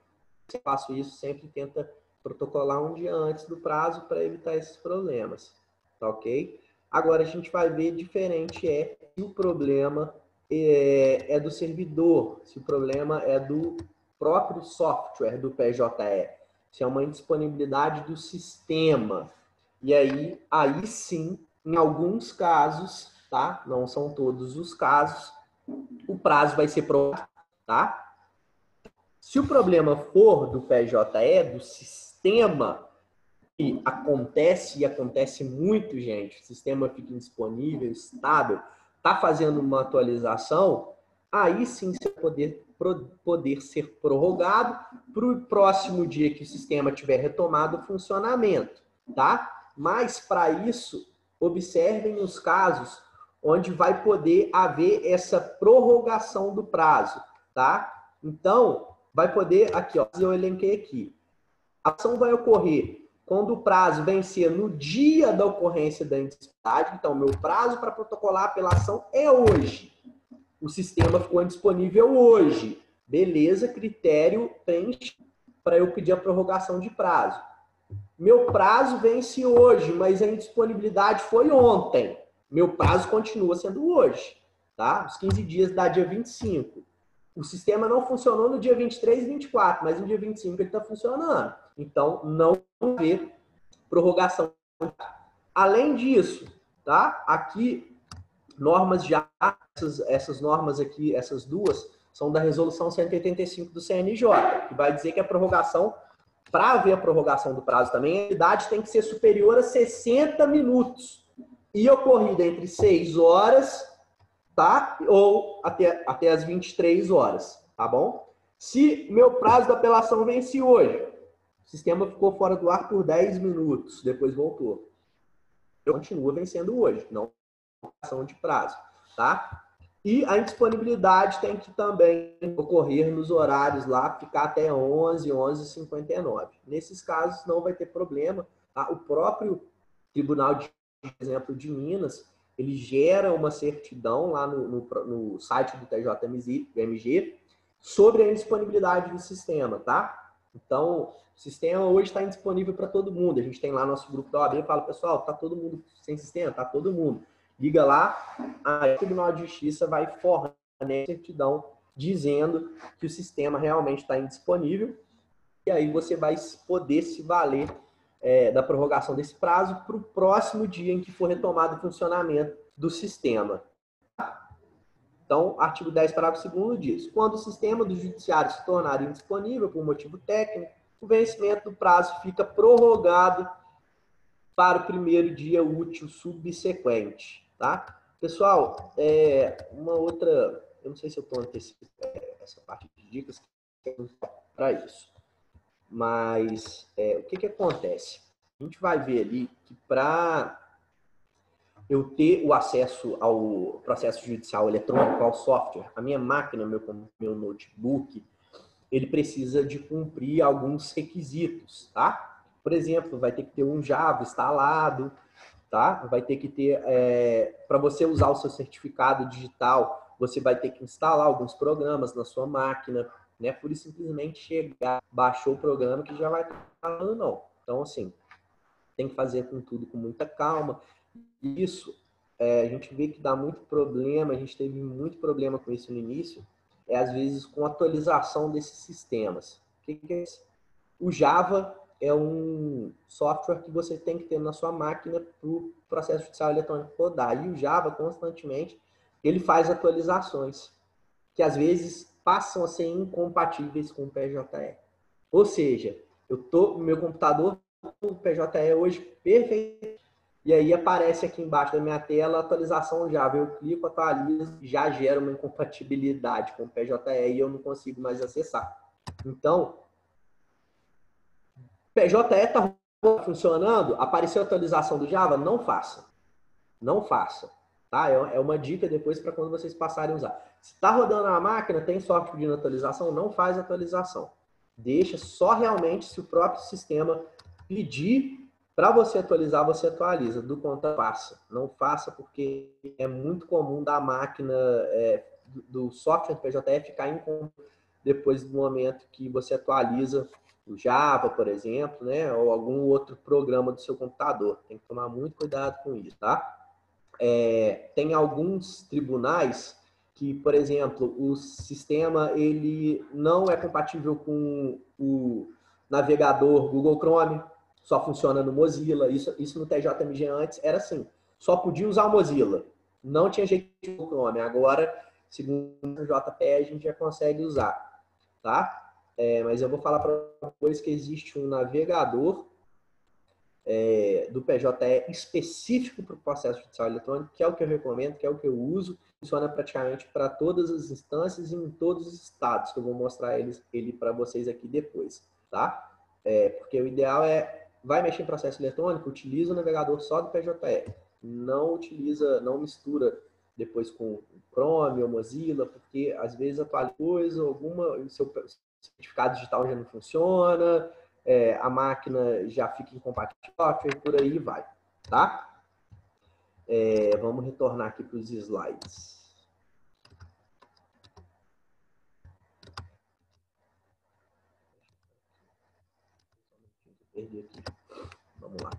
S1: que eu faço isso, sempre tenta protocolar um dia antes do prazo para evitar esses problemas. Tá ok? Agora, a gente vai ver diferente se o problema é do servidor, se o problema é do próprio software do PJE, se é uma indisponibilidade do sistema. E aí sim, em alguns casos, tá? Não são todos os casos, o prazo vai ser prorrogado, tá? Se o problema for do PJE, do sistema, que acontece, e acontece muito, gente, o sistema fica indisponível, estável, tá fazendo uma atualização, aí sim você vai poder ser prorrogado para o próximo dia que o sistema tiver retomado o funcionamento, tá? Mas, para isso, observem os casos onde vai poder haver essa prorrogação do prazo, tá? Então, vai poder, aqui, ó, eu elenquei aqui. A ação vai ocorrer quando o prazo vencer no dia da ocorrência da indisponibilidade. Então, meu prazo para protocolar a apelação é hoje. O sistema ficou indisponível hoje. Beleza, critério preenchido para eu pedir a prorrogação de prazo. Meu prazo vence hoje, mas a indisponibilidade foi ontem. Meu prazo continua sendo hoje, tá? Os 15 dias dá dia 25. O sistema não funcionou no dia 23 e 24, mas no dia 25 ele está funcionando. Então, não vai haver prorrogação. Além disso, tá? Aqui, normas já, essas normas aqui, essas duas, são da resolução 185 do CNJ, que vai dizer que a prorrogação, para haver a prorrogação do prazo também, a idade tem que ser superior a 60 minutos e ocorrida entre 6 horas, tá? Ou até as 23 horas, tá bom? Se meu prazo da apelação vence hoje, o sistema ficou fora do ar por 10 minutos, depois voltou. Eu continuo vencendo hoje, não ação de prazo, tá? E a indisponibilidade tem que também ocorrer nos horários lá, ficar até 11, 11h59. Nesses casos não vai ter problema, tá? O próprio Tribunal de Exemplo de Minas, ele gera uma certidão lá no site do TJMG sobre a indisponibilidade do sistema, tá? Então, o sistema hoje está indisponível para todo mundo. A gente tem lá nosso grupo da OAB e fala, pessoal, tá todo mundo sem sistema? Tá todo mundo. Liga lá, a Tribunal de Justiça vai fornecer a certidão dizendo que o sistema realmente está indisponível e aí você vai poder se valer da prorrogação desse prazo para o próximo dia em que for retomado o funcionamento do sistema. Então, artigo 10, parágrafo 2º diz: quando o sistema do judiciário se tornar indisponível por motivo técnico, o vencimento do prazo fica prorrogado para o primeiro dia útil subsequente. Tá? Pessoal, uma outra... Eu não sei se eu estou antecipando essa parte de dicas para isso. Mas o que acontece? A gente vai ver ali que para eu ter o acesso ao processo judicial eletrônico, ao software, a minha máquina, meu notebook, ele precisa de cumprir alguns requisitos, tá? Por exemplo, vai ter que ter um Java instalado, tá? Vai ter que ter, para você usar o seu certificado digital, você vai ter que instalar alguns programas na sua máquina, né? Por isso, simplesmente chegar, baixou o programa que já vai estar falando, não. Então, assim, tem que fazer com tudo com muita calma. Isso, a gente vê que dá muito problema, a gente teve muito problema com isso no início, às vezes com a atualização desses sistemas. O que é isso? O Java é um software que você tem que ter na sua máquina para o processo judicial eletrônico rodar. E o Java, constantemente, ele faz atualizações, que às vezes passam a ser incompatíveis com o PJE. Ou seja, meu computador, o PJE hoje, perfeito, e aí aparece aqui embaixo da minha tela a atualização Java. Eu clico, atualizo, já gera uma incompatibilidade com o PJE e eu não consigo mais acessar. Então, PJE está funcionando, apareceu a atualização do Java? Não faça. Não faça. Tá? É uma dica depois para quando vocês passarem a usar. Se está rodando na máquina, tem software pedindo atualização, não faz atualização. Deixa só realmente se o próprio sistema pedir para você atualizar, você atualiza. Do contrário, faça. Não faça porque é muito comum da máquina, do software PJE ficar incompleto depois do momento que você atualiza o Java, por exemplo, né? Ou algum outro programa do seu computador. Tem que tomar muito cuidado com isso, tá? Tem alguns tribunais que, por exemplo, o sistema ele não é compatível com o navegador Google Chrome, só funciona no Mozilla. Isso no TJMG antes era assim, só podia usar o Mozilla, não tinha jeito de Google Chrome. Agora, segundo o JPE, a gente já consegue usar, tá? Mas eu vou falar para vocês que existe um navegador do PJE específico para o processo judicial eletrônico, que é o que eu recomendo, que é o que eu uso, funciona praticamente para todas as instâncias e em todos os estados, que eu vou mostrar ele para vocês aqui depois, tá? Porque o ideal vai mexer em processo eletrônico, utiliza o navegador só do PJE, não mistura depois com o Chrome ou Mozilla, porque às vezes atualiza coisa, o seu certificado digital já não funciona, a máquina já fica incompatível, por aí vai, tá? Vamos retornar aqui para os slides. Perdi aqui. Vamos lá.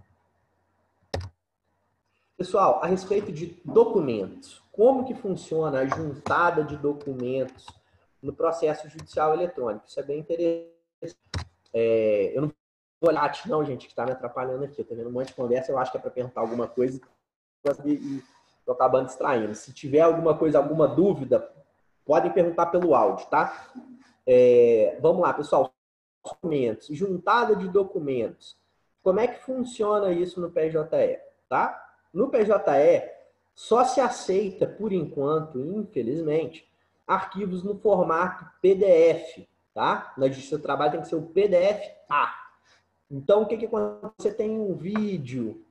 S1: Pessoal, a respeito de documentos, como que funciona a juntada de documentos no processo judicial eletrônico? Isso é bem interessante. Eu não vou olhar não, gente, que está me atrapalhando aqui. Eu estou vendo um monte de conversa, eu acho que é para perguntar alguma coisa e estou acabando distraindo. Se tiver alguma coisa, alguma dúvida, podem perguntar pelo áudio, tá? Vamos lá, pessoal. Documentos, juntada de documentos. Como é que funciona isso no PJE, tá? No PJE, só se aceita, por enquanto, infelizmente, arquivos no formato PDF, tá? Na Justiça do Trabalho tem que ser o PDF-A. Então, o que acontece? Você tem um vídeo,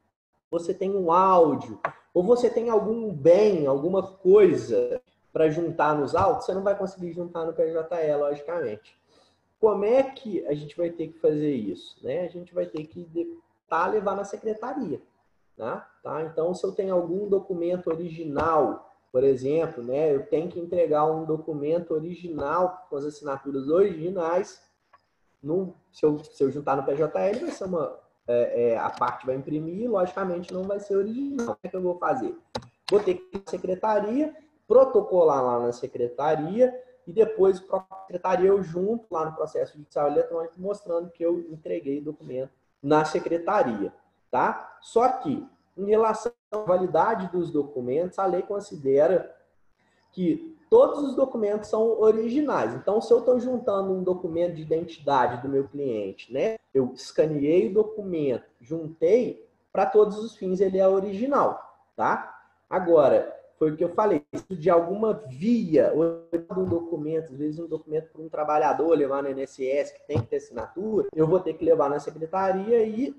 S1: você tem um áudio, ou você tem algum bem, alguma coisa para juntar nos autos, você não vai conseguir juntar no PJE, logicamente. Como é que a gente vai ter que fazer isso? Né? A gente vai ter que levar na secretaria. Né? Tá? Então, se eu tenho algum documento original, por exemplo, né, eu tenho que entregar um documento original com as assinaturas originais. Se eu juntar no PJL, vai ser a parte vai imprimir, logicamente não vai ser original. O que é que eu vou fazer? Vou ter que ir na secretaria, protocolar lá na secretaria, e depois para a secretaria eu junto lá no processo judicial eletrônico mostrando que eu entreguei o documento na secretaria, tá? Só que, em relação à validade dos documentos, a lei considera que todos os documentos são originais. Então, se eu estou juntando um documento de identidade do meu cliente, né? Eu escaneei o documento, juntei, para todos os fins ele é original, tá? Agora, foi o que eu falei, se de alguma via, um documento, às vezes um documento para um trabalhador levar no INSS, que tem que ter assinatura, eu vou ter que levar na secretaria e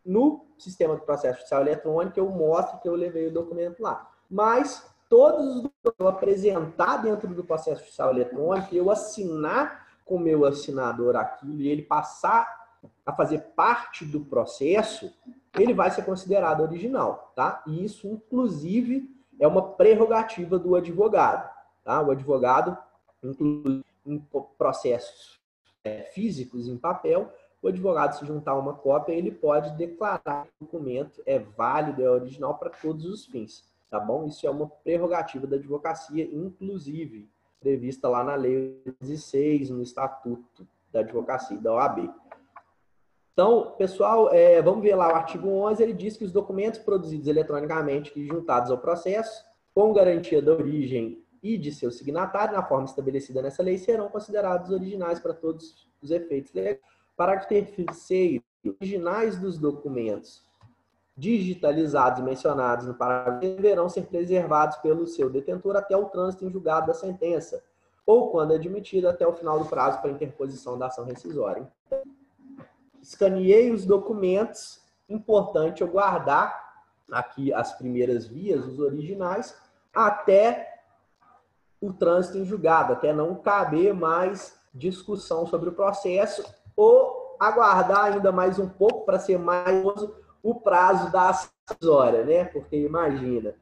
S1: no sistema do processo judicial eletrônico eu mostro que eu levei o documento lá. Mas todos os documentos que eu apresentar dentro do processo judicial eletrônico, eu assinar com o meu assinador aquilo e ele passar a fazer parte do processo, ele vai ser considerado original, tá? E isso, inclusive, é uma prerrogativa do advogado, tá? O advogado, inclusive em processos físicos, em papel, o advogado, se juntar uma cópia, ele pode declarar que o documento é válido, é original para todos os fins, tá bom? Isso é uma prerrogativa da advocacia, inclusive, prevista lá na Lei 16, no Estatuto da Advocacia e da OAB. Então, pessoal, vamos ver lá o artigo 11, ele diz que os documentos produzidos eletronicamente e juntados ao processo, com garantia da origem e de seu signatário, na forma estabelecida nessa lei, serão considerados originais para todos os efeitos legais. Parágrafo 3º, originais dos documentos digitalizados e mencionados no parágrafo deverão ser preservados pelo seu detentor até o trânsito em julgado da sentença, ou, quando admitido, até o final do prazo para interposição da ação rescisória. Então, escaneei os documentos, importante eu guardar aqui as primeiras vias, os originais, até o trânsito em julgado, até não caber mais discussão sobre o processo, ou aguardar ainda mais um pouco para ser mais o prazo da ação rescisória, né? Porque imagina,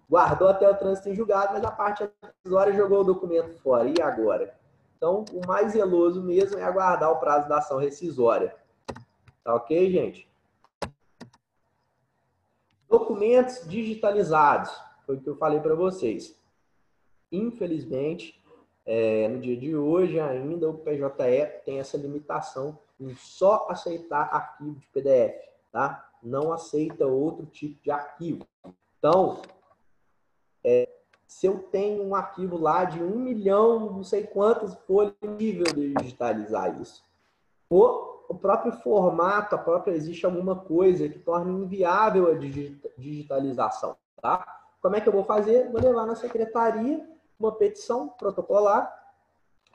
S1: guardou até o trânsito em julgado, mas a parte rescisória jogou o documento fora. E agora? Então, o mais zeloso mesmo é aguardar o prazo da ação rescisória. Tá ok, gente? Documentos digitalizados. Foi o que eu falei para vocês. Infelizmente, no dia de hoje ainda o PJE tem essa limitação em só aceitar arquivo de PDF, tá? Não aceita outro tipo de arquivo. Então, se eu tenho um arquivo lá de 1 milhão, não sei quantas folhas, é possível de digitalizar isso. O próprio formato, existe alguma coisa que torna inviável a digitalização, tá? Como é que eu vou fazer? Vou levar na secretaria uma petição protocolar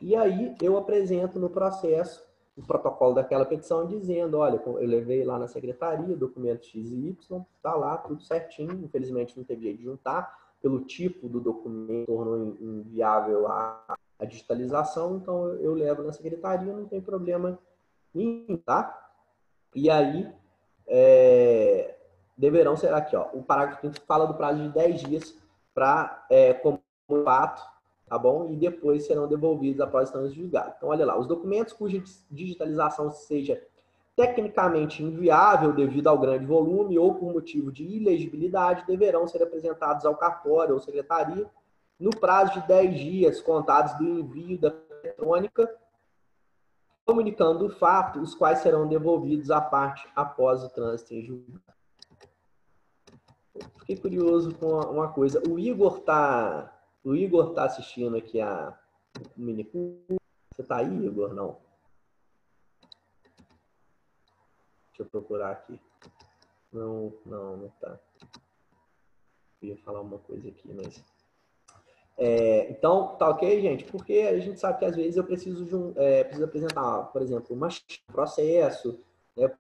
S1: e aí eu apresento no processo o protocolo daquela petição dizendo, olha, eu levei lá na secretaria o documento X e Y, tá lá, tudo certinho, infelizmente não teve jeito de juntar, pelo tipo do documento tornou inviável a digitalização, então eu levo na secretaria, não tem problema nenhum, tá? E aí, deverão ser aqui, ó, o parágrafo 5 fala do prazo de 10 dias para como fato, tá bom? E depois serão devolvidos após estarem julgados. Então, olha lá, os documentos cuja digitalização seja tecnicamente inviável devido ao grande volume ou por motivo de ilegibilidade deverão ser apresentados ao cartório ou secretaria no prazo de 10 dias contados do envio da eletrônica, comunicando o fato, os quais serão devolvidos à parte após o trânsito em julgado. Fiquei curioso com uma coisa. O Igor O Igor está assistindo aqui o minicurso. Você está aí, Igor? Não. Deixa eu procurar aqui. Não está. Eu ia falar uma coisa aqui, mas... então, tá ok, gente? Porque a gente sabe que às vezes eu preciso apresentar, por exemplo, um processo, né,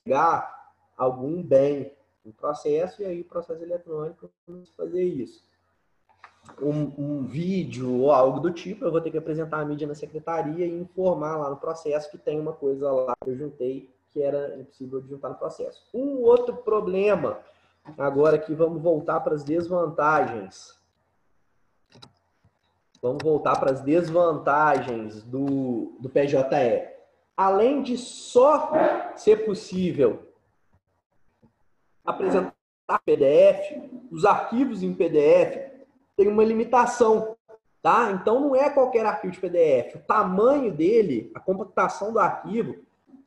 S1: pegar algum bem no processo, e aí o processo eletrônico fazer isso. Um vídeo ou algo do tipo, eu vou ter que apresentar a mídia na secretaria e informar lá no processo que tem uma coisa lá que eu juntei que era impossível de juntar no processo. Um outro problema, agora que vamos voltar para as desvantagens. Vamos voltar para as desvantagens do PJE. Além de só ser possível apresentar PDF, os arquivos em PDF têm uma limitação, tá? Então, não é qualquer arquivo de PDF. O tamanho dele, a compactação do arquivo,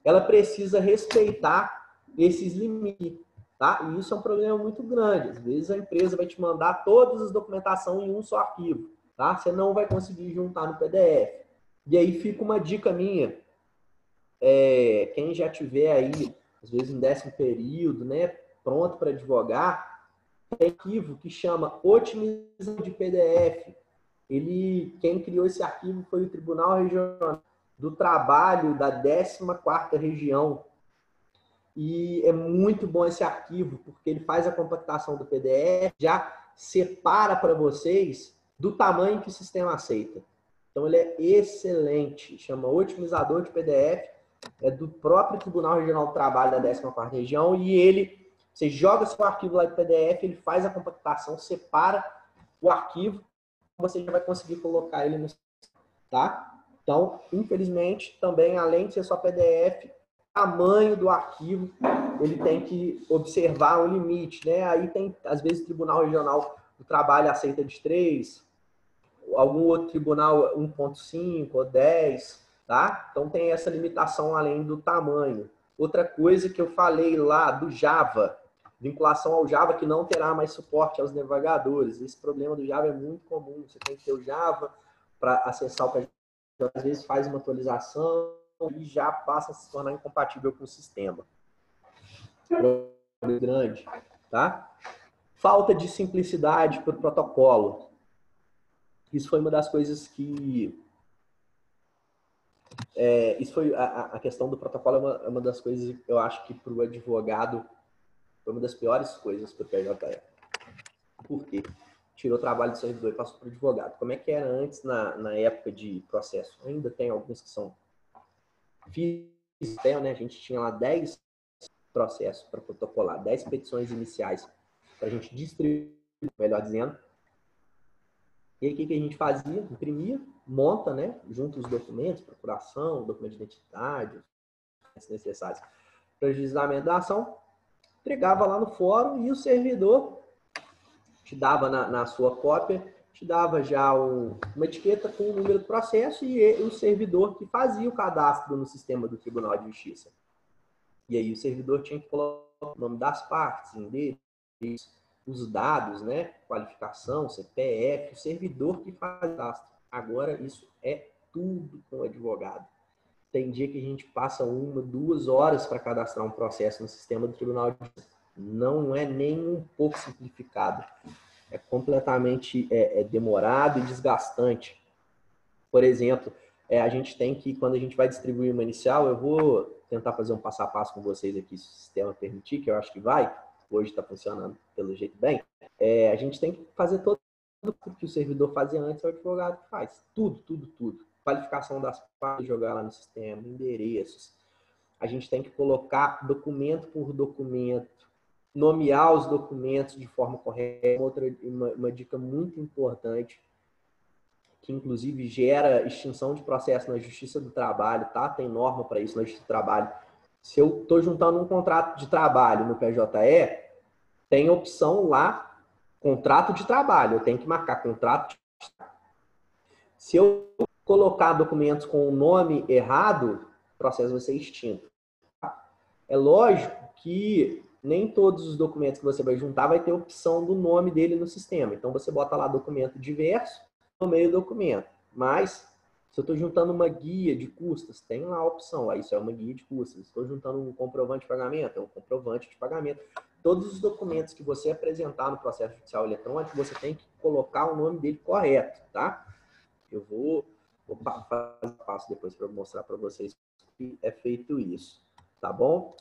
S1: ela precisa respeitar esses limites, tá? E isso é um problema muito grande. Às vezes, a empresa vai te mandar todas as documentações em um só arquivo. Tá? Você não vai conseguir juntar no PDF. E aí fica uma dica minha. Quem já tiver aí, às vezes em 10º período, né, pronto para advogar, tem um arquivo que chama Otimização de PDF. Quem criou esse arquivo foi o Tribunal Regional do Trabalho da 14ª Região. E é muito bom esse arquivo, porque ele faz a compactação do PDF, já separa para vocês do tamanho que o sistema aceita. Então, ele é excelente. Chama Otimizador de PDF. É do próprio Tribunal Regional do Trabalho da 14ª Região. E você joga seu arquivo lá de PDF, ele faz a compactação, separa o arquivo, você já vai conseguir colocar ele no sistema, tá? Então, infelizmente, também, além de ser só PDF, o tamanho do arquivo, ele tem que observar um limite, né? Aí tem, às vezes, o Tribunal Regional do Trabalho aceita de 3, algum outro tribunal 1.5 ou 10, tá? Então tem essa limitação além do tamanho. Outra coisa que eu falei lá do Java, vinculação ao Java que não terá mais suporte aos navegadores. Esse problema do Java é muito comum. Você tem que ter o Java para acessar o PJ, às vezes faz uma atualização e já passa a se tornar incompatível com o sistema. Problema grande, tá? Falta de simplicidade para o protocolo. Isso foi uma das coisas que... isso foi a questão do protocolo é uma das coisas que eu acho que para o advogado foi uma das piores coisas para o PJE. Por quê? Tirou o trabalho do servidor e passou para o advogado. Como é que era antes, na época de processo? Ainda tem alguns que são físicos, né? A gente tinha lá 10 processos para protocolar, 10 petições iniciais para a gente distribuir, melhor dizendo. E aí, o que a gente fazia? Imprimia, monta, né? Junta os documentos, procuração, documento de identidade, os necessários para o ajuizamento da ação, entregava lá no fórum e o servidor te dava na sua cópia, te dava já uma etiqueta com o número do processo e o servidor que fazia o cadastro no sistema do Tribunal de Justiça. E aí o servidor tinha que colocar o nome das partes, endereço, os dados, né? Qualificação, CPF, o servidor que faz o cadastro. Agora isso é tudo com o advogado. Tem dia que a gente passa 1, 2 horas para cadastrar um processo no sistema do Tribunal de Justiça. Não é nem um pouco simplificado. É completamente demorado e desgastante. Por exemplo, a gente tem que, quando a gente vai distribuir uma inicial, eu vou tentar fazer um passo a passo com vocês aqui, se o sistema permitir, que eu acho que vai. Hoje está funcionando pelo jeito bem. A gente tem que fazer tudo que o servidor fazia antes, é o advogado que faz. Tudo. Qualificação das partes, jogar lá no sistema, endereços. A gente tem que colocar documento por documento, nomear os documentos de forma correta. Uma dica muito importante, que inclusive gera extinção de processo na Justiça do Trabalho, tá? Tem norma para isso na Justiça do Trabalho. Se eu estou juntando um contrato de trabalho no PJE, tem opção lá, contrato de trabalho. Eu tenho que marcar contrato de trabalho. Se eu colocar documentos com o nome errado, o processo vai ser extinto. É lógico que nem todos os documentos que você vai juntar vai ter opção do nome dele no sistema. Então, você bota lá documento diverso, no meio do documento. Mas, se eu estou juntando uma guia de custas, tem lá a opção, isso é uma guia de custas. Estou juntando um comprovante de pagamento, é um comprovante de pagamento. Todos os documentos que você apresentar no processo judicial eletrônico, você tem que colocar o nome dele correto, tá? Eu vou fazer passo depois para mostrar para vocês que é feito isso, tá bom?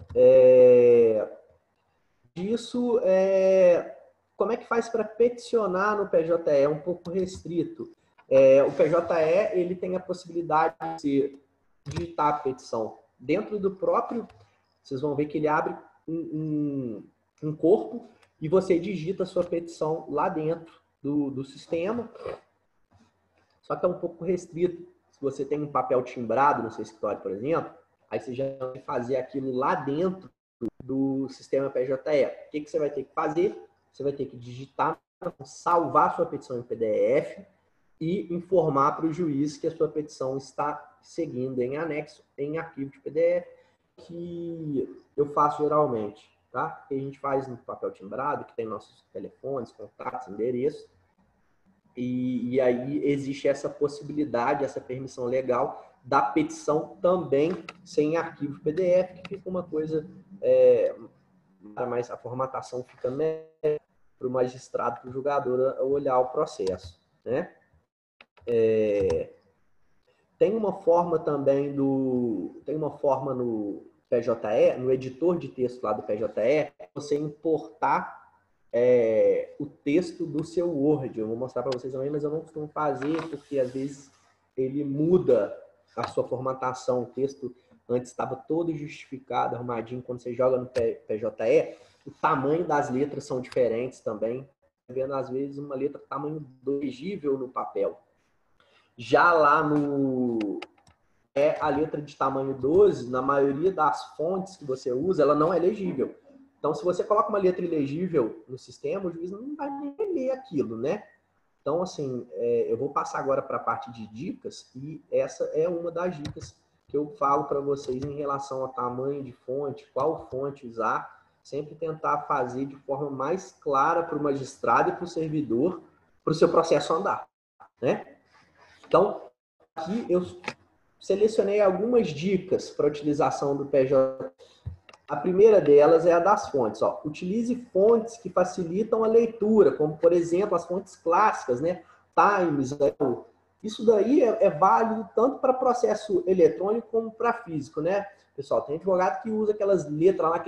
S1: Como é que faz para peticionar no PJE? É um pouco restrito. O PJE ele tem a possibilidade de digitar a petição dentro do próprio. Vocês vão ver que ele abre um corpo e você digita a sua petição lá dentro do sistema. Só que é um pouco restrito. Se você tem um papel timbrado no seu escritório, por exemplo, aí você já vai fazer aquilo lá dentro do sistema PJE. O que você vai ter que fazer? Você vai ter que digitar, salvar sua petição em PDF e informar para o juiz que a sua petição está seguindo em anexo, em arquivo de PDF, que eu faço geralmente, tá? Que a gente faz no papel timbrado, que tem nossos telefones, contatos, endereços. E aí existe essa possibilidade, essa permissão legal da petição também sem arquivo PDF, que fica uma coisa, mas a formatação fica melhor para o magistrado, para o julgador olhar o processo, né? Tem uma forma também tem uma forma no PJE, no editor de texto lá do PJE, você importar o texto do seu Word. Eu vou mostrar para vocês também, mas eu não costumo fazer, porque às vezes ele muda a sua formatação. O texto antes estava todo justificado, arrumadinho. Quando você joga no PJE, o tamanho das letras são diferentes também. Vendo às vezes uma letra tamanho legível no papel. Já lá a letra de tamanho 12, na maioria das fontes que você usa, ela não é legível. Então, se você coloca uma letra ilegível no sistema, o juiz não vai nem ler aquilo, né? Então, assim, eu vou passar agora para a parte de dicas, e essa é uma das dicas que eu falo para vocês em relação ao tamanho de fonte, qual fonte usar, sempre tentar fazer de forma mais clara para o magistrado e para o servidor, para o seu processo andar, né? Então, aqui eu selecionei algumas dicas para a utilização do PJ. A primeira delas é a das fontes. Ó. Utilize fontes que facilitam a leitura, como, por exemplo, as fontes clássicas, né? Times. Isso daí é válido tanto para processo eletrônico como para físico, né? Pessoal, tem advogado que usa aquelas letras lá,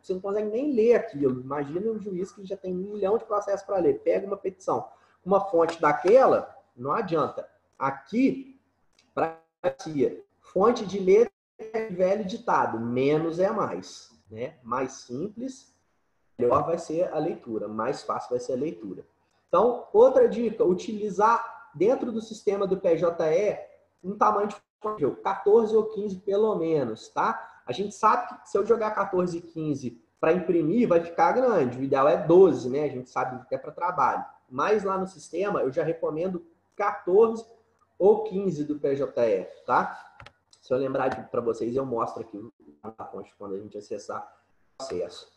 S1: você não consegue nem ler aquilo. Imagina um juiz que já tem 1 milhão de processos para ler. Pega uma petição, uma fonte daquela, não adianta. Aqui, para fonte de letra é velho ditado, menos é mais, né? Mais simples, melhor vai ser a leitura, mais fácil vai ser a leitura. Então, outra dica, utilizar dentro do sistema do PJE um tamanho de fonte, 14 ou 15 pelo menos, tá? A gente sabe que se eu jogar 14 e 15 para imprimir, vai ficar grande. O ideal é 12, né? A gente sabe que é para trabalho. Mas lá no sistema, eu já recomendo 14 ou 15 do PJE, tá? Se eu lembrar para vocês, eu mostro aqui a fonte quando a gente acessar o processo.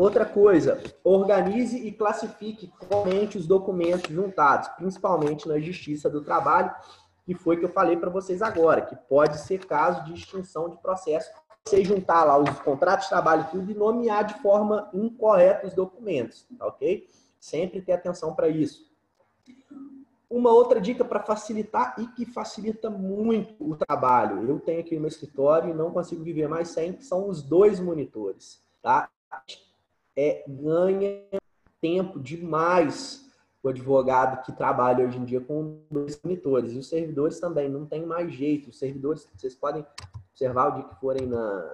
S1: Outra coisa, organize e classifique corretamente os documentos juntados, principalmente na Justiça do Trabalho, que foi que eu falei para vocês agora, que pode ser caso de extinção de processo, você juntar lá os contratos de trabalho e tudo e nomear de forma incorreta os documentos, tá ok? Sempre ter atenção para isso. Uma outra dica para facilitar e que facilita muito o trabalho. Eu tenho aqui no meu escritório e não consigo viver mais sem, que são os 2 monitores, tá? Ganha tempo demais o advogado que trabalha hoje em dia com 2 monitores. E os servidores também, não tem mais jeito. Os servidores, vocês podem observar o dia que forem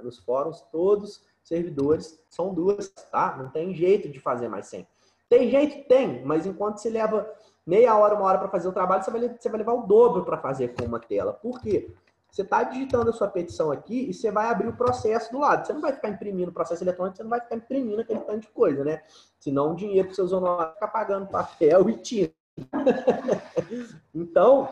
S1: nos fóruns, todos os servidores são 2, tá? Não tem jeito de fazer mais sem. Tem jeito? Tem, mas enquanto você leva meia hora, 1 hora para fazer o trabalho, você vai levar o dobro para fazer com uma tela. Por quê? Você está digitando a sua petição aqui e você vai abrir o processo do lado. Você não vai ficar imprimindo o processo eletrônico, você não vai ficar imprimindo aquele tanto de coisa, né? Senão o dinheiro que seus honorários ficar pagando papel e tinta. Então,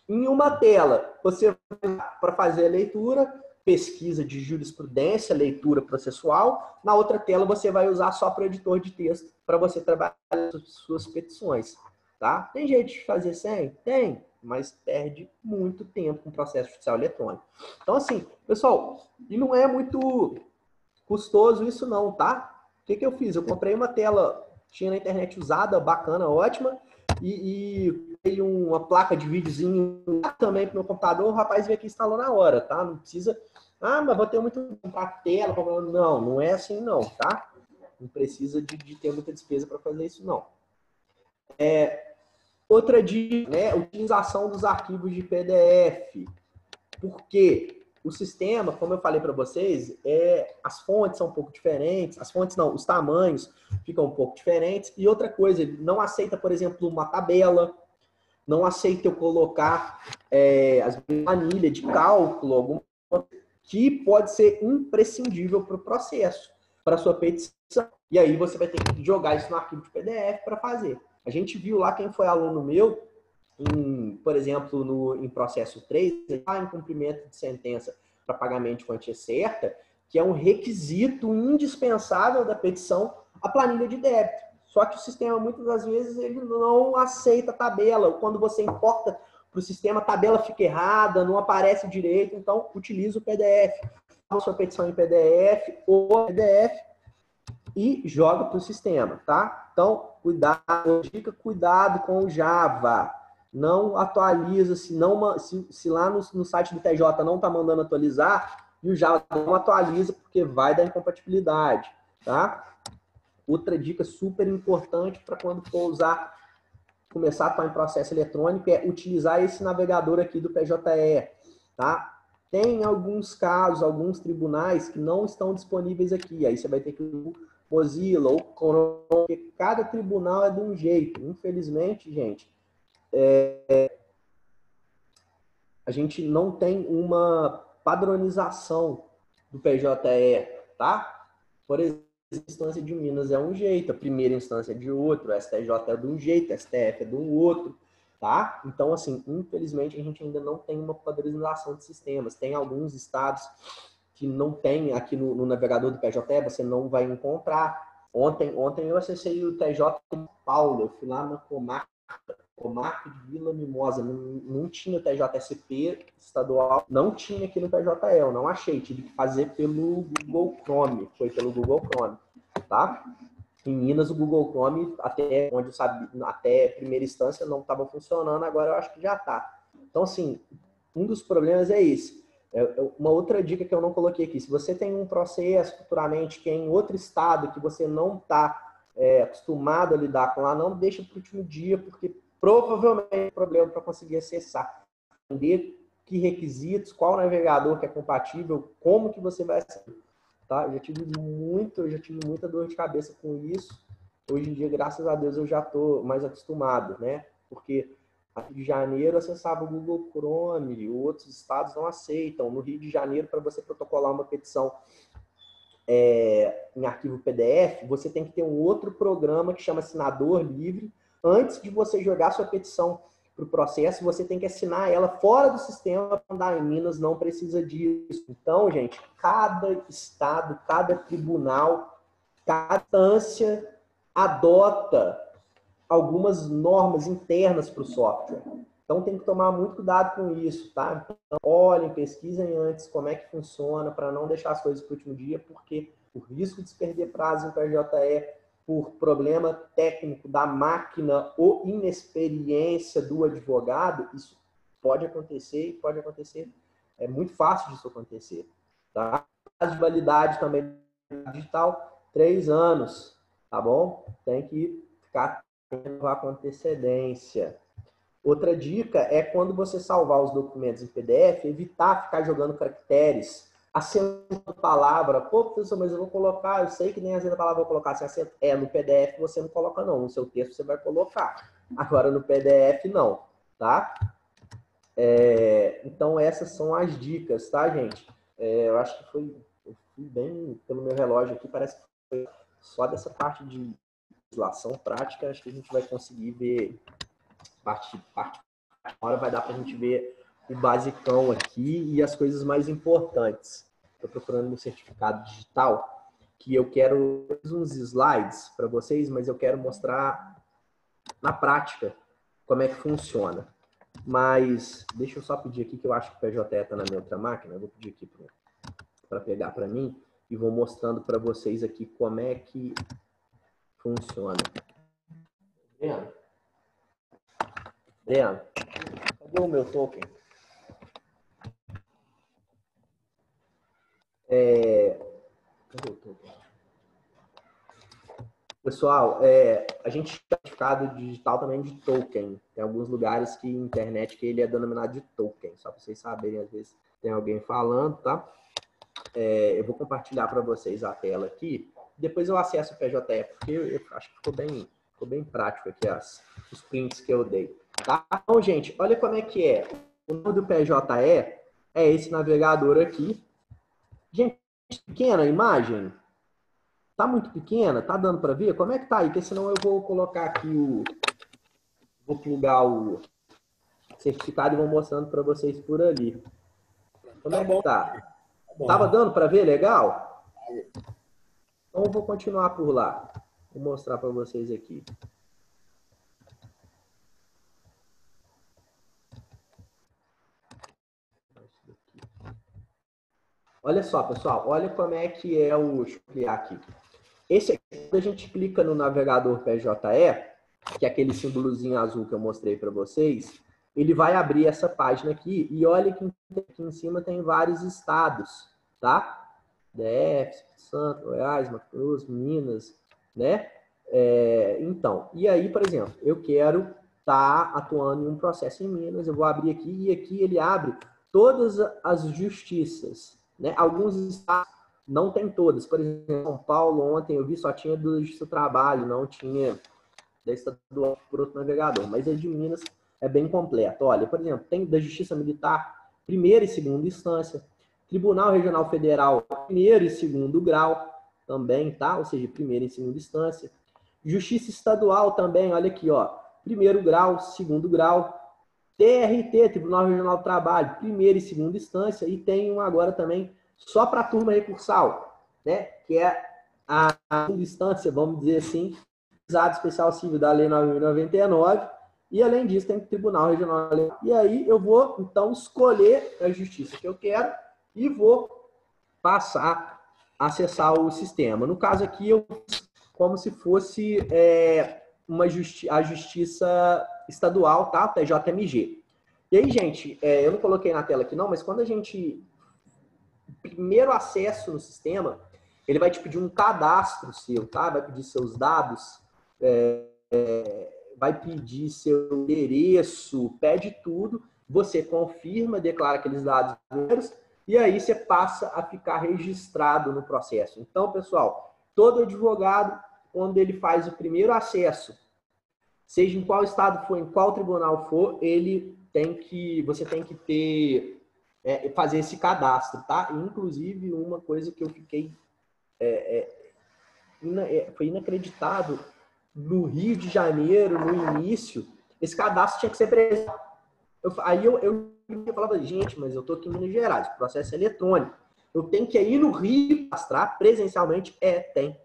S1: em uma tela, você vai para fazer a leitura, pesquisa de jurisprudência, leitura processual. Na outra tela, você vai usar só para o editor de texto para você trabalhar as suas petições. tá? Tem jeito de fazer sem? Tem, mas perde muito tempo com o processo judicial eletrônico. Então, assim, pessoal, e não é muito custoso isso não, tá? O que eu fiz? Eu comprei uma tela, tinha na internet usada, bacana, ótima, e dei uma placa de videozinho também pro meu computador, o rapaz veio aqui e instalou na hora, tá? Não precisa... Ah, mas vou ter muito comprar tela. Não, não é assim não, tá? Não precisa de ter muita despesa para fazer isso, não. Outra dica, né? Utilização dos arquivos de PDF. Por quê? O sistema, como eu falei para vocês, as fontes são um pouco diferentes. As fontes não, os tamanhos ficam um pouco diferentes. E outra coisa, ele não aceita, por exemplo, uma tabela. Não aceita eu colocar as planilhas de cálculo, alguma que pode ser imprescindível para o processo, para a sua petição. E aí você vai ter que jogar isso no arquivo de PDF para fazer. A gente viu lá, quem foi aluno meu, por exemplo, em processo 3, em cumprimento de sentença para pagamento de quantia certa, que é um requisito indispensável da petição, a planilha de débito. Só que o sistema, muitas das vezes, ele não aceita a tabela. Quando você importa para o sistema, a tabela fica errada, não aparece direito, então utiliza o PDF. Faz a sua petição em PDF ou PDF e joga para o sistema, tá? Então, cuidado com o Java. Não atualiza, se lá no site do TJ não está mandando atualizar, e o Java não atualiza porque vai dar incompatibilidade, tá? Outra dica super importante para quando for começar a atuar em processo eletrônico é utilizar esse navegador aqui do PJE, tá? Tem alguns casos, alguns tribunais que não estão disponíveis aqui. Aí você vai ter que ir Mozilla ou Chrome, porque cada tribunal é de um jeito. Infelizmente, gente, a gente não tem uma padronização do PJE, tá? Por exemplo, a instância de Minas é um jeito, a primeira instância é de outro, o STJ é de um jeito, o STF é de um outro, tá? Então, assim, infelizmente, a gente ainda não tem uma padronização de sistemas. Tem alguns estados que não tem aqui no navegador do PJE, você não vai encontrar. Ontem eu acessei o TJ de São Paulo, eu fui lá na Comarca de Vila Mimosa, não tinha TJSP estadual, não tinha aqui no PJE, eu não achei, tive que fazer pelo Google Chrome, foi pelo Google Chrome, tá? Em Minas, o Google Chrome, até onde eu sabia, até primeira instância, não estava funcionando, agora eu acho que já está. Então, assim, um dos problemas é esse. Uma outra dica que eu não coloquei aqui, se você tem um processo futuramente que é em outro estado, que você não está acostumado a lidar com lá, não deixa para o último dia, porque provavelmente é um problema para conseguir acessar. Entender que requisitos, qual navegador que é compatível, como que você vai acessar. Tá? Eu já tive muita dor de cabeça com isso. Hoje em dia, graças a Deus, eu já estou mais acostumado, né? Porque aqui de Janeiro acessava o Google Chrome, outros estados não aceitam. No Rio de Janeiro, para você protocolar uma petição em arquivo PDF, você tem que ter um outro programa que chama Assinador Livre. Antes de você jogar sua petição para o processo, você tem que assinar ela fora do sistema. Em Minas não precisa disso. Então, gente, cada estado, cada tribunal, cada instância adota algumas normas internas para o software. Então, tem que tomar muito cuidado com isso, tá? Então, olhem, pesquisem antes como é que funciona, para não deixar as coisas para o último dia, porque o risco de se perder prazo em PJE por problema técnico da máquina ou inexperiência do advogado, isso pode acontecer e pode acontecer. É muito fácil disso acontecer, tá? Prazo de validade também digital, 3 anos, tá bom? Tem que ficar com antecedência. Outra dica é quando você salvar os documentos em PDF, evitar ficar jogando caracteres, acentuando palavra. Pô, professor, mas eu vou colocar, eu sei que nem acento a palavra eu vou colocar. No PDF você não coloca não, no seu texto você vai colocar. Agora no PDF não, tá? Então essas são as dicas, tá, gente? Eu acho que eu fui bem pelo meu relógio aqui, parece que foi só dessa parte de legislação prática, acho que a gente vai conseguir ver parte agora vai dar para a gente ver o basicão aqui e as coisas mais importantes. Estou procurando meu certificado digital, que eu quero uns slides para vocês, mas eu quero mostrar na prática como é que funciona. Mas deixa eu só pedir aqui, que eu acho que o PJE está na minha outra máquina. Eu vou pedir aqui para pegar para mim e vou mostrando para vocês aqui como é que funciona. Adriano? Adriano, cadê o meu token? Cadê o token? Pessoal, a gente tem certificado digital também de token. Tem alguns lugares que internet que ele é denominado de token. Só para vocês saberem, às vezes tem alguém falando, tá? Eu vou compartilhar para vocês a tela aqui. Depois eu acesso o PJE, porque eu acho que ficou bem prático aqui os prints que eu dei. Tá? Então, gente, olha como é que é. O nome do PJE é esse navegador aqui. Gente, pequena a imagem? Tá muito pequena? Tá dando para ver? Como é que tá aí? Porque senão eu vou colocar aqui vou plugar o certificado e vou mostrando para vocês por ali. Como é que tá? Tava dando para ver legal? Então eu vou continuar por lá. Vou mostrar para vocês aqui. Olha só, pessoal. Olha como é que é o... Deixa eu ampliar aqui. Esse aqui, quando a gente clica no navegador PJE, que é aquele símbolozinho azul que eu mostrei para vocês, ele vai abrir essa página aqui. E olha que aqui em cima tem vários estados, tá? DF, Espírito Santo, Goiás, Mato Grosso, Minas, né? Então, e aí, por exemplo, eu quero estar atuando em um processo em Minas, eu vou abrir aqui, e aqui ele abre todas as justiças, né? Alguns estados não tem todas. Por exemplo, São Paulo, ontem eu vi, só tinha do Justiça do Trabalho, não tinha da estadual por outro navegador. Mas a de Minas é bem completo. Olha, por exemplo, tem da Justiça Militar, primeira e segunda instância, Tribunal Regional Federal, primeiro e segundo grau, também, tá? Ou seja, primeira e segunda instância. Justiça Estadual também, olha aqui, ó. Primeiro grau, segundo grau. TRT, Tribunal Regional do Trabalho, primeira e segunda instância. E tem um agora também só para a turma recursal, né? Que é a segunda instância, vamos dizer assim, juizado especial civil da Lei 9.099. E, além disso, tem o Tribunal Regional. E aí eu vou, então, escolher a justiça que eu quero e vou passar a acessar o sistema. No caso aqui, eu como se fosse a justiça estadual, tá? TJMG. E aí, gente, eu não coloquei na tela aqui não, mas quando a gente... Primeiro acesso no sistema, ele vai te pedir um cadastro seu, tá? Vai pedir seus dados, vai pedir seu endereço, pede tudo, você confirma, declara aqueles dados e aí você passa a ficar registrado no processo. Então, pessoal, todo advogado, quando ele faz o primeiro acesso, seja em qual estado for, em qual tribunal for, você tem que ter, fazer esse cadastro, tá? Inclusive, uma coisa que eu fiquei, foi inacreditável, no Rio de Janeiro, no início, esse cadastro tinha que ser presencial. Aí eu falava, gente, mas eu tô aqui em Minas Gerais, o processo é eletrônico. Eu tenho que ir no Rio cadastrar presencialmente? Tem.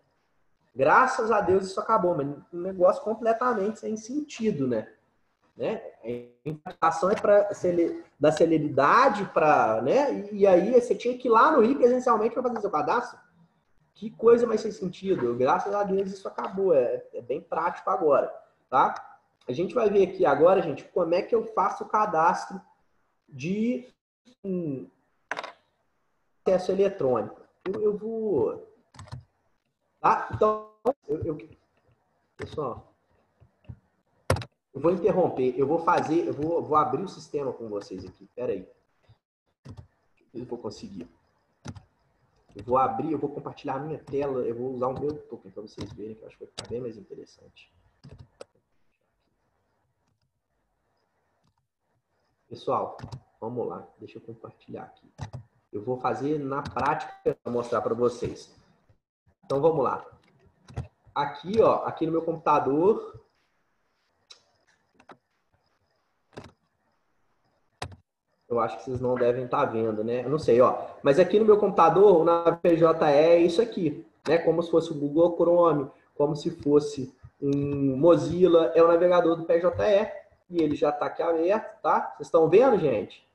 S1: Graças a Deus isso acabou, mas um negócio completamente sem sentido, né? A implantação é para da celeridade, né? E aí você tinha que ir lá no Rio presencialmente para fazer seu cadastro. Que coisa mais sem sentido. Graças a Deus isso acabou. É bem prático agora, tá? A gente vai ver aqui agora, gente, como é que eu faço o cadastro de acesso eletrônico. Eu vou... Tá? Então, pessoal, eu vou interromper. Eu vou abrir o sistema com vocês aqui. Espera aí. Eu vou conseguir. Eu vou abrir, eu vou compartilhar a minha tela. Eu vou usar o meu token para vocês verem, que eu acho que vai ficar bem mais interessante. Pessoal, vamos lá. Deixa eu compartilhar aqui. Eu vou fazer na prática para mostrar para vocês. Então, vamos lá. Aqui, ó, aqui no meu computador... Eu acho que vocês não devem estar vendo, né? Eu não sei, ó. Mas aqui no meu computador, o navio PJE é isso aqui, né? Como se fosse o Google Chrome, como se fosse um Mozilla, é o navegador do PJE. e ele já está aqui aberto, tá? Vocês estão vendo, gente?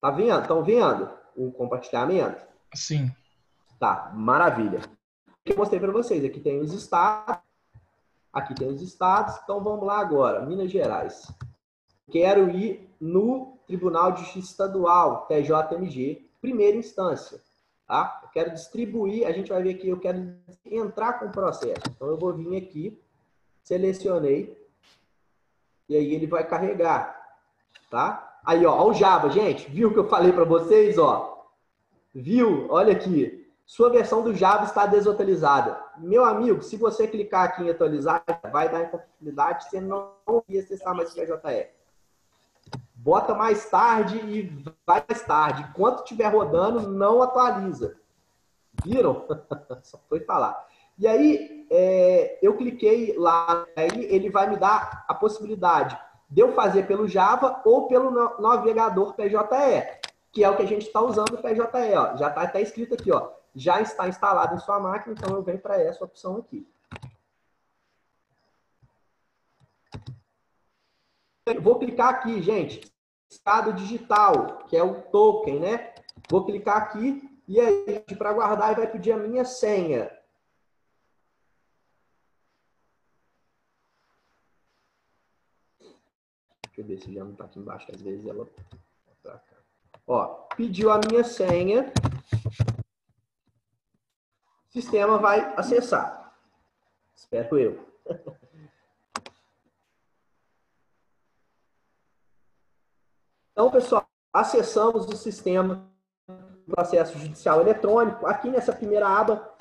S1: Tá vendo? Estão vendo o compartilhamento?
S4: Sim.
S1: Tá, maravilha. O que eu mostrei para vocês? Aqui tem os estados. Aqui tem os estados. Então vamos lá agora. Minas Gerais. Quero ir no Tribunal de Justiça Estadual, TJMG, primeira instância. Tá? Eu quero distribuir, a gente vai ver aqui, eu quero entrar com o processo. Então eu vou vir aqui, selecionei, e aí ele vai carregar. Tá? Aí, ó, o Java, gente, viu o que eu falei para vocês, ó? Viu? Olha aqui. Sua versão do Java está desatualizada. Meu amigo, se você clicar aqui em atualizar, vai dar incompatibilidade, você não vai acessar mais o PJE. Bota mais tarde e vai mais tarde. Enquanto estiver rodando, não atualiza. Viram? Só foi falar. E aí, eu cliquei lá, aí ele vai me dar a possibilidade de eu fazer pelo Java ou pelo navegador PJE, que é o que a gente está usando o PJE. Ó. Já está até escrito aqui, ó. Já está instalado em sua máquina, então eu venho para essa opção aqui. Eu vou clicar aqui, gente. Estado digital, que é o token, né? Vou clicar aqui e aí, para guardar, ele vai pedir a minha senha. Deixa eu ver se já não está aqui embaixo, às vezes ela tá pra cá. Ó, pediu a minha senha. O sistema vai acessar. Espero eu. Então, pessoal, acessamos o sistema do processo judicial eletrônico. Aqui nessa primeira aba,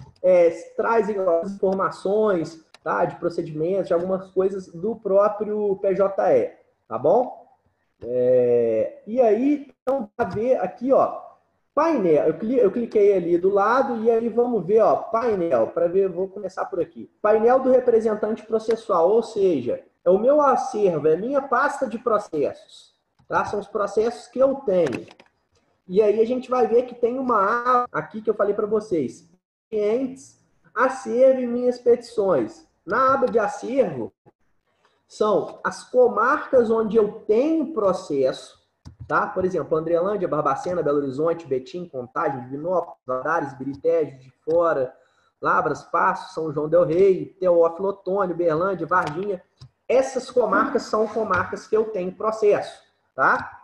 S1: trazem as informações, tá, de procedimentos, de algumas coisas do próprio PJE, tá bom? E aí, então, para ver aqui, ó, painel. Eu cliquei ali do lado e aí vamos ver, ó, painel, para ver, vou começar por aqui. Painel do representante processual, ou seja, é o meu acervo, é a minha pasta de processos. Tá? São os processos que eu tenho. E aí a gente vai ver que tem uma aba aqui que eu falei para vocês. Clientes, acervo e minhas petições. Na aba de acervo, são as comarcas onde eu tenho processo. Tá? Por exemplo, Andrelândia, Barbacena, Belo Horizonte, Betim, Contagem, Divinópolis, Valadares, Birité, Juiz de Fora, Lavras, Passo, São João del Rei, Teófilo Otoni, Berlândia, Varginha. Essas comarcas são comarcas que eu tenho processo. Tá?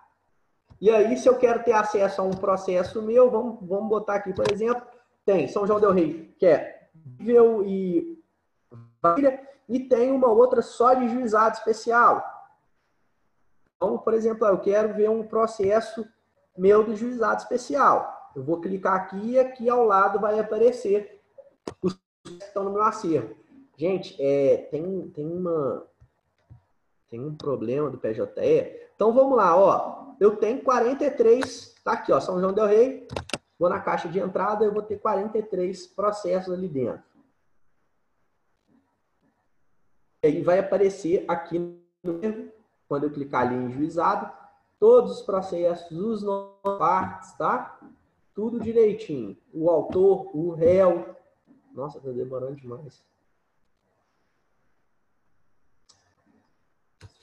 S1: E aí, se eu quero ter acesso a um processo meu, vamos botar aqui, por exemplo, tem São João del Rei, que é nível e Valha, e tem uma outra só de juizado especial. Então, por exemplo, eu quero ver um processo meu do juizado especial. Eu vou clicar aqui e aqui ao lado vai aparecer os que estão no meu acervo. Gente, tem um problema do PJE. Então, vamos lá, ó. Eu tenho 43, tá aqui, ó, São João del Rei. Vou na caixa de entrada, eu vou ter 43 processos ali dentro. E aí vai aparecer aqui, quando eu clicar ali em juizado, todos os processos, os partes, tá? Tudo direitinho. O autor, o réu. Nossa, tá demorando demais.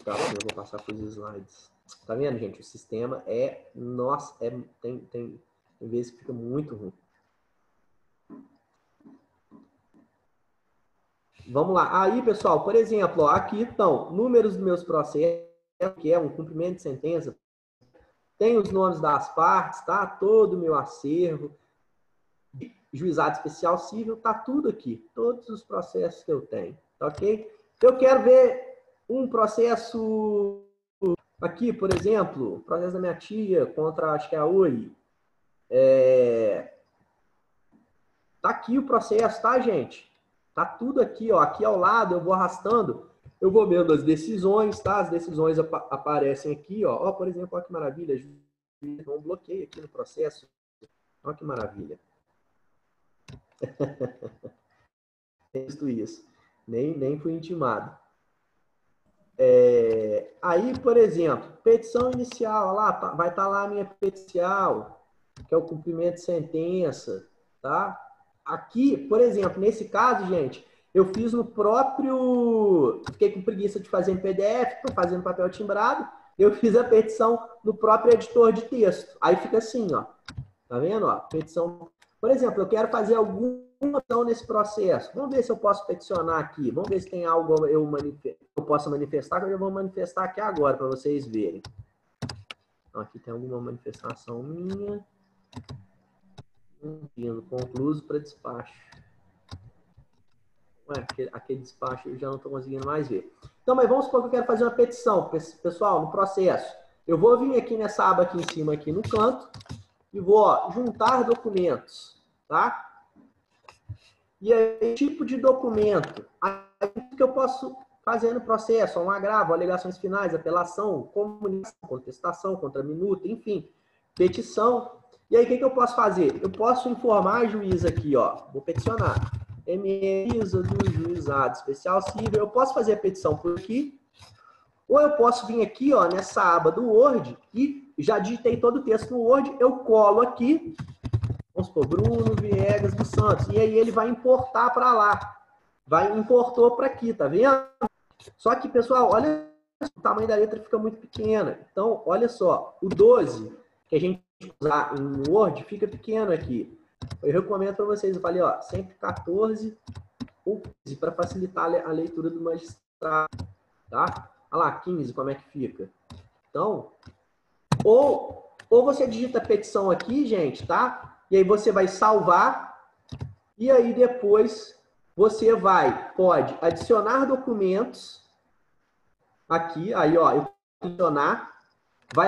S1: Eu vou passar para os slides. Tá vendo, gente? O sistema nossa, tem vezes que fica muito ruim. Vamos lá. Aí, pessoal, por exemplo, ó, aqui estão números dos meus processos, que é um cumprimento de sentença. Tem os nomes das partes, tá? Todo o meu acervo. Juizado especial civil, tá tudo aqui. Todos os processos que eu tenho, tá ok? Eu quero ver um processo aqui, por exemplo, processo da minha tia contra, acho que é a Oi. Tá aqui o processo, tá, gente? Tá tudo aqui, ó. Aqui ao lado, eu vou arrastando, eu vou vendo as decisões, tá? As decisões aparecem aqui, ó. Ó, por exemplo, olha que maravilha. Um bloqueio aqui no processo. Olha que maravilha. Isso. Nem fui intimado. Aí, por exemplo, petição inicial, lá, vai estar lá a minha petição, que é o cumprimento de sentença, tá? Aqui, por exemplo, nesse caso, gente, eu fiz no próprio... Fiquei com preguiça de fazer em PDF, estou fazendo papel timbrado. Eu fiz a petição no próprio editor de texto. Aí fica assim, ó. Tá vendo? Ó, petição. Por exemplo, eu quero fazer alguma ação nesse processo. Vamos ver se eu posso peticionar aqui. Vamos ver se tem algo eu possa manifestar, que eu vou manifestar aqui agora para vocês verem. Então, aqui tem alguma manifestação minha. Concluso para despacho. Ué, aquele despacho eu já não estou conseguindo mais ver. Então, mas vamos supor que eu quero fazer uma petição, pessoal, no processo. Eu vou vir aqui nessa aba aqui em cima, aqui no canto, e vou, ó, juntar documentos, tá? E aí, tipo de documento, aí que eu posso fazer no processo, um agravo, alegações finais, apelação, comunicação, contestação, contraminuta, enfim, petição. E aí, o que eu posso fazer? Eu posso informar a juiz aqui, ó, vou peticionar. MISA do juizado especial civil, eu posso fazer a petição por aqui, ou eu posso vir aqui, ó, nessa aba do Word e já digitei todo o texto no Word, eu colo aqui, vamos supor, Bruno Viegas dos Santos, e aí ele vai importar para lá, importou para aqui, tá vendo? Só que, pessoal, olha, o tamanho da letra fica muito pequena, então, olha só, o 12, que a gente usar em Word, fica pequeno aqui. Eu recomendo para vocês, eu falei, ó, sempre 14 ou 15 para facilitar a leitura do magistrado, tá? Olha lá, 15, como é que fica? Então, ou você digita a petição aqui, gente, tá? E aí você vai salvar e aí depois você pode adicionar documentos aqui, aí, ó, eu adicionar, vai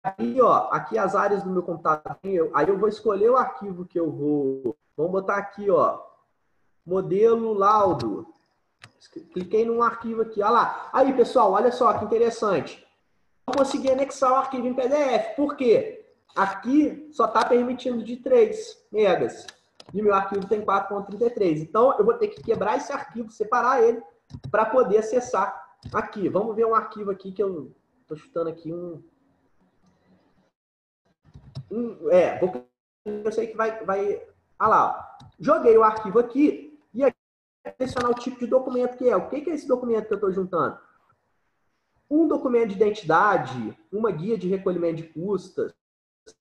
S1: aqui, ó, aqui as áreas do meu computador, aí eu vou escolher o arquivo que eu vou... Vamos botar aqui, ó, modelo laudo. Cliquei num arquivo aqui, olha lá. Aí, pessoal, olha só que interessante. Eu consegui anexar o arquivo em PDF. Por quê? Aqui só está permitindo de 3 megas. E meu arquivo tem 4.33. Então, eu vou ter que quebrar esse arquivo, separar ele, para poder acessar aqui. Vamos ver um arquivo aqui que eu estou chutando aqui eu sei que vai... Olha lá, ó. Joguei o arquivo aqui e aqui selecionar o tipo de documento que é. O que é esse documento que eu estou juntando? Um documento de identidade, uma guia de recolhimento de custas,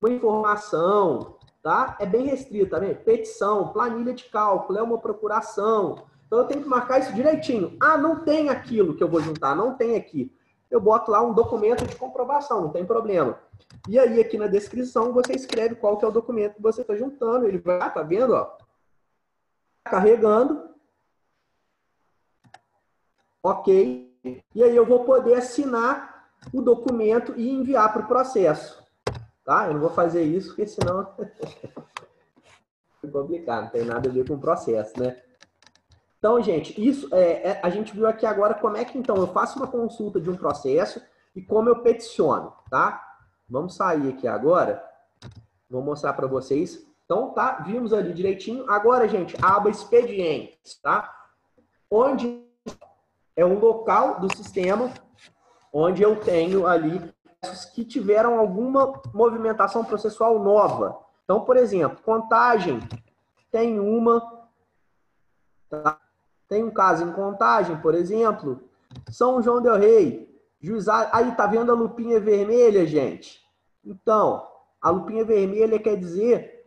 S1: uma informação, tá? É bem restrito, tá vendo? Petição, planilha de cálculo, é uma procuração. Então eu tenho que marcar isso direitinho. Ah, não tem aquilo que eu vou juntar, não tem aqui. Eu boto lá um documento de comprovação, não tem problema. E aí, aqui na descrição, você escreve qual que é o documento que você está juntando. Ele vai, tá vendo, ó? Carregando. Ok. E aí eu vou poder assinar o documento e enviar para o processo. Tá? Eu não vou fazer isso, porque senão é complicado, não tem nada a ver com o processo, né? Então, gente, isso a gente viu aqui agora como é que, então, eu faço uma consulta de um processo e como eu peticiono, tá? Vamos sair aqui agora. Vou mostrar para vocês. Então, tá? Vimos ali direitinho. Agora, gente, a aba expedientes, tá? Onde é um local do sistema onde eu tenho ali que tiveram alguma movimentação processual nova. Então, por exemplo, Contagem tem uma, tá? Tem um caso em Contagem, por exemplo, São João del Rei, juizado, aí tá vendo a lupinha vermelha, gente? Então, a lupinha vermelha quer dizer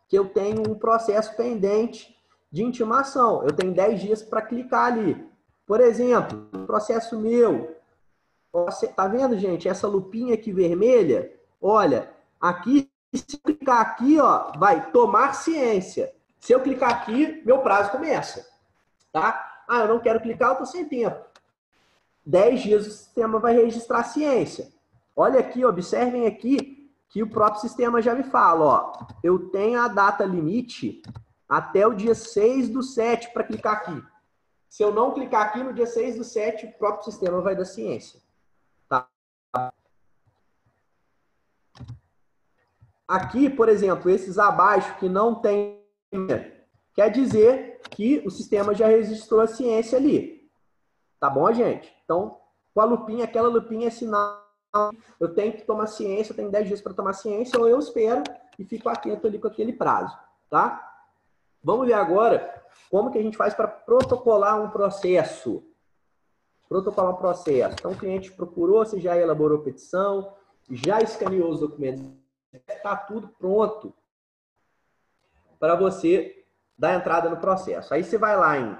S1: que eu tenho um processo pendente de intimação. Eu tenho 10 dias para clicar ali. Por exemplo, processo meu. Tá vendo, gente? Essa lupinha aqui vermelha, olha, aqui, se eu clicar aqui, ó, vai tomar ciência. Se eu clicar aqui, meu prazo começa, tá? Ah, eu não quero clicar, eu tô sem tempo. 10 dias o sistema vai registrar ciência. Olha aqui, observem aqui que o próprio sistema já me fala, ó, eu tenho a data limite até o dia 6/7 para clicar aqui. Se eu não clicar aqui no dia 6/7, o próprio sistema vai dar ciência. Aqui, por exemplo, esses abaixo que não tem, quer dizer que o sistema já registrou a ciência ali. Tá bom, gente? Então, com a lupinha, aquela lupinha é sinal, eu tenho que tomar ciência, eu tenho 10 dias para tomar ciência, ou eu espero e fico atento ali com aquele prazo, tá? Vamos ver agora como que a gente faz para protocolar um processo. Protocolar um processo. Então, o cliente procurou, você já elaborou a petição, já escaneou os documentos, está tudo pronto para você dar entrada no processo. Aí você vai lá em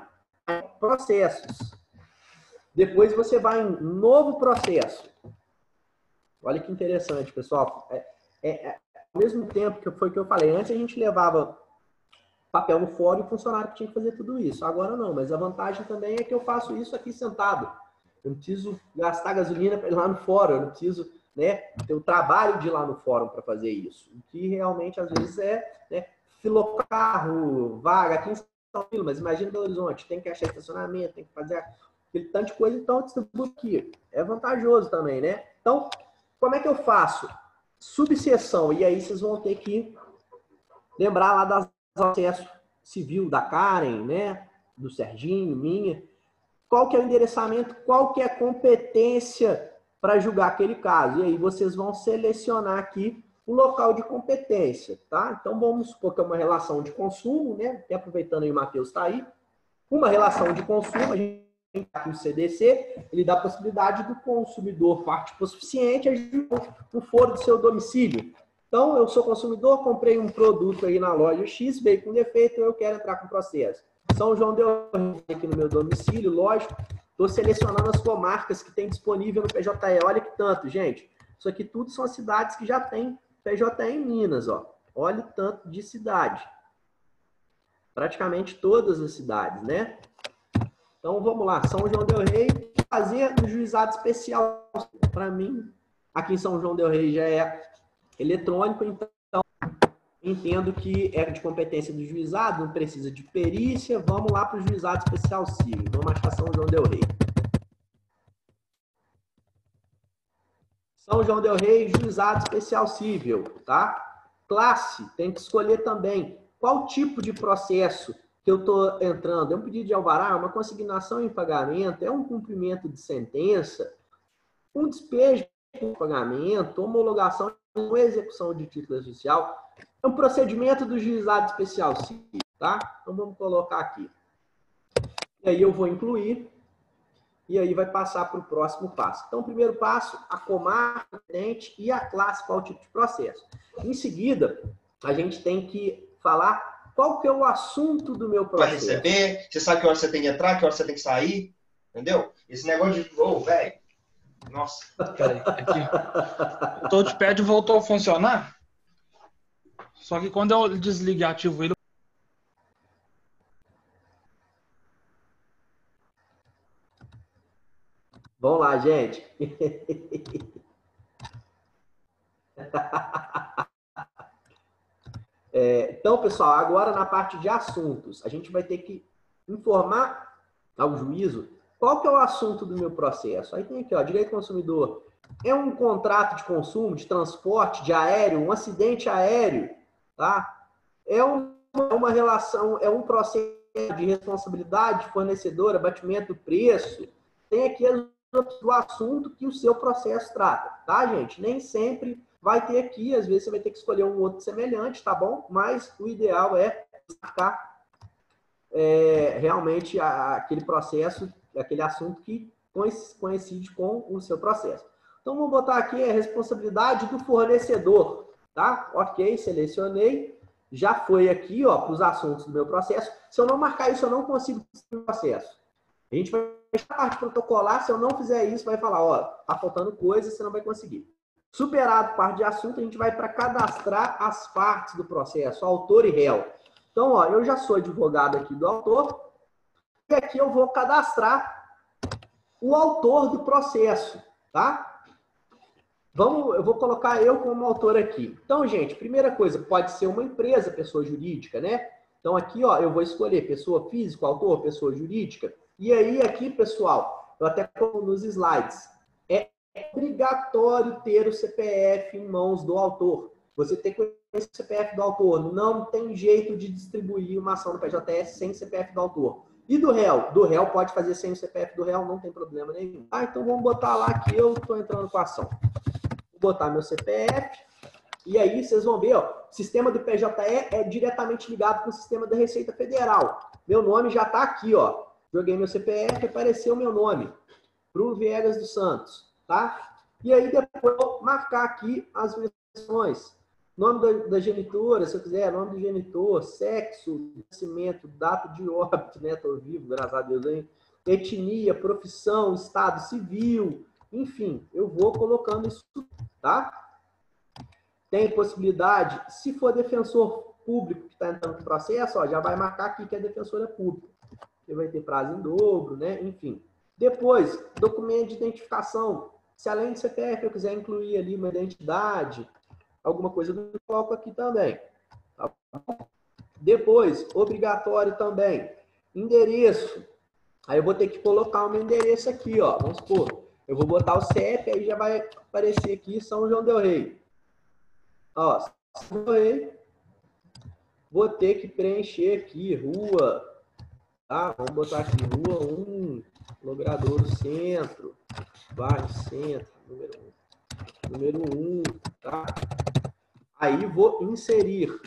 S1: processos. Depois você vai em novo processo. Olha que interessante, pessoal. Ao mesmo tempo que foi o que eu falei, antes a gente levava papel no fórum e o funcionário que tinha que fazer tudo isso. Agora não, mas a vantagem também é que eu faço isso aqui sentado. Eu não preciso gastar gasolina para ir lá no fórum, eu não preciso, né, ter o trabalho de ir lá no fórum para fazer isso. O que realmente, às vezes, né, filocarro, vaga aqui em São Paulo, mas imagina Belo Horizonte, tem que achar estacionamento, tem que fazer aquele tanto de coisa, então eu distribuo aqui. É vantajoso também, né? Então, como é que eu faço? Subseção, e aí vocês vão ter que lembrar lá das acesso civil da Karen, né, do Serginho, minha. Qual que é o endereçamento, qual que é a competência para julgar aquele caso. E aí vocês vão selecionar aqui o local de competência, tá? Então vamos supor que é uma relação de consumo, né? E aproveitando aí o Matheus está aí. Uma relação de consumo, a gente tem aqui o CDC, ele dá a possibilidade do consumidor participante ajudar no foro do seu domicílio. Então, eu sou consumidor, comprei um produto aí na loja X, veio com defeito, eu quero entrar com processo. São João del Rei, aqui no meu domicílio, lógico, estou selecionando as comarcas que tem disponível no PJE. Olha que tanto, gente. Isso aqui tudo são as cidades que já tem PJE em Minas, ó. Olha o tanto de cidade. Praticamente todas as cidades, né? Então, vamos lá. São João del Rei, fazer no juizado especial. Para mim, aqui em São João del Rei já é eletrônico, então entendo que é de competência do juizado, não precisa de perícia. Vamos lá para o juizado especial civil. Vamos achar São João del Rei. São João del Rei, juizado especial civil, tá? Classe, tem que escolher também qual tipo de processo que eu estou entrando. É um pedido de alvará, uma consignação em pagamento, é um cumprimento de sentença, um despejo de pagamento, homologação ou execução de título social. É um procedimento do juizado especial civil, tá? Então vamos colocar aqui. E aí eu vou incluir, e aí vai passar para o próximo passo. Então, o primeiro passo, a comarca e a classe, qual tipo de processo. Em seguida, a gente tem que falar qual que é o assunto do meu processo.
S4: Vai receber, você sabe que hora você tem que entrar, que hora você tem que sair, entendeu? Esse negócio de, velho, nossa.
S5: Peraí, aqui. O touchpad voltou a funcionar, só que quando eu desligo e ativo ele,
S1: vamos lá, gente. Então, pessoal, agora na parte de assuntos, a gente vai ter que informar ao juízo qual que é o assunto do meu processo. Aí tem aqui, ó, direito do consumidor. É um contrato de consumo, de transporte, de aéreo, um acidente aéreo, tá? É uma relação, é um processo de responsabilidade de fornecedor, abatimento do preço. Tem aqui do assunto que o seu processo trata, tá, gente? Nem sempre vai ter aqui, às vezes você vai ter que escolher um outro semelhante, tá bom? Mas o ideal é destacar realmente aquele processo, aquele assunto que coincide com o seu processo. Então, vamos botar aqui a responsabilidade do fornecedor, tá? Ok, selecionei. Já foi aqui, ó, para os assuntos do meu processo. Se eu não marcar isso, eu não consigo fazer o processo. A gente vai deixar a parte protocolar, se eu não fizer isso, vai falar, ó, tá faltando coisa, você não vai conseguir. Superado parte de assunto, a gente vai para cadastrar as partes do processo, autor e réu. Então, ó, eu já sou advogado aqui do autor, e aqui eu vou cadastrar o autor do processo, tá? Eu vou colocar eu como autor aqui. Então, gente, primeira coisa, pode ser uma empresa, pessoa jurídica, né? Então, aqui, ó, eu vou escolher pessoa física, autor, pessoa jurídica. E aí, aqui, pessoal, eu até coloco nos slides. É obrigatório ter o CPF em mãos do autor. Você tem que conhecer o CPF do autor. Não tem jeito de distribuir uma ação no PJS sem CPF do autor. E do réu? Do réu pode fazer sem o CPF do réu, não tem problema nenhum. Ah, então vamos botar lá que eu estou entrando com a ação. Vou botar meu CPF E aí vocês vão ver, ó, o sistema do PJE é diretamente ligado com o sistema da Receita Federal. Meu nome já está aqui, ó. Joguei meu CPF, apareceu meu nome. Bruno Viegas dos Santos, tá? E aí depois eu vou marcar aqui as menções. Nome da genitora, se eu quiser, nome do genitor, sexo, nascimento, data de óbito, né? Tô vivo, graças a Deus, hein? Etnia, profissão, estado civil, enfim, eu vou colocando isso, tá? Tem possibilidade, se for defensor público que está entrando no processo, ó, já vai marcar aqui que é defensora pública. Que vai ter prazo em dobro, né? Enfim. Depois, documento de identificação. Se além do CPF eu quiser incluir ali uma identidade, alguma coisa eu coloco aqui também. Tá? Depois, obrigatório também, endereço. Aí eu vou ter que colocar o meu endereço aqui, ó. Vamos supor, eu vou botar o CEP, aí já vai aparecer aqui São João del Rei. Ó, São João del Rei. Vou ter que preencher aqui, rua, tá? Vamos botar aqui, rua 1, Logradouro Centro, bairro Centro, número 1, tá? Aí vou inserir.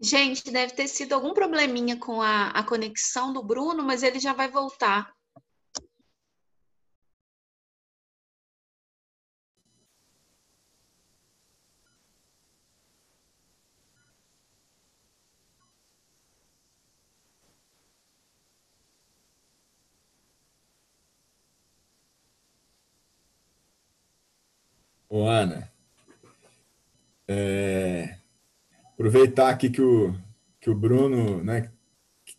S3: Gente, deve ter sido algum probleminha com a conexão do Bruno, mas ele já vai voltar.
S2: Ô, Ana, aproveitar aqui que o Bruno, né,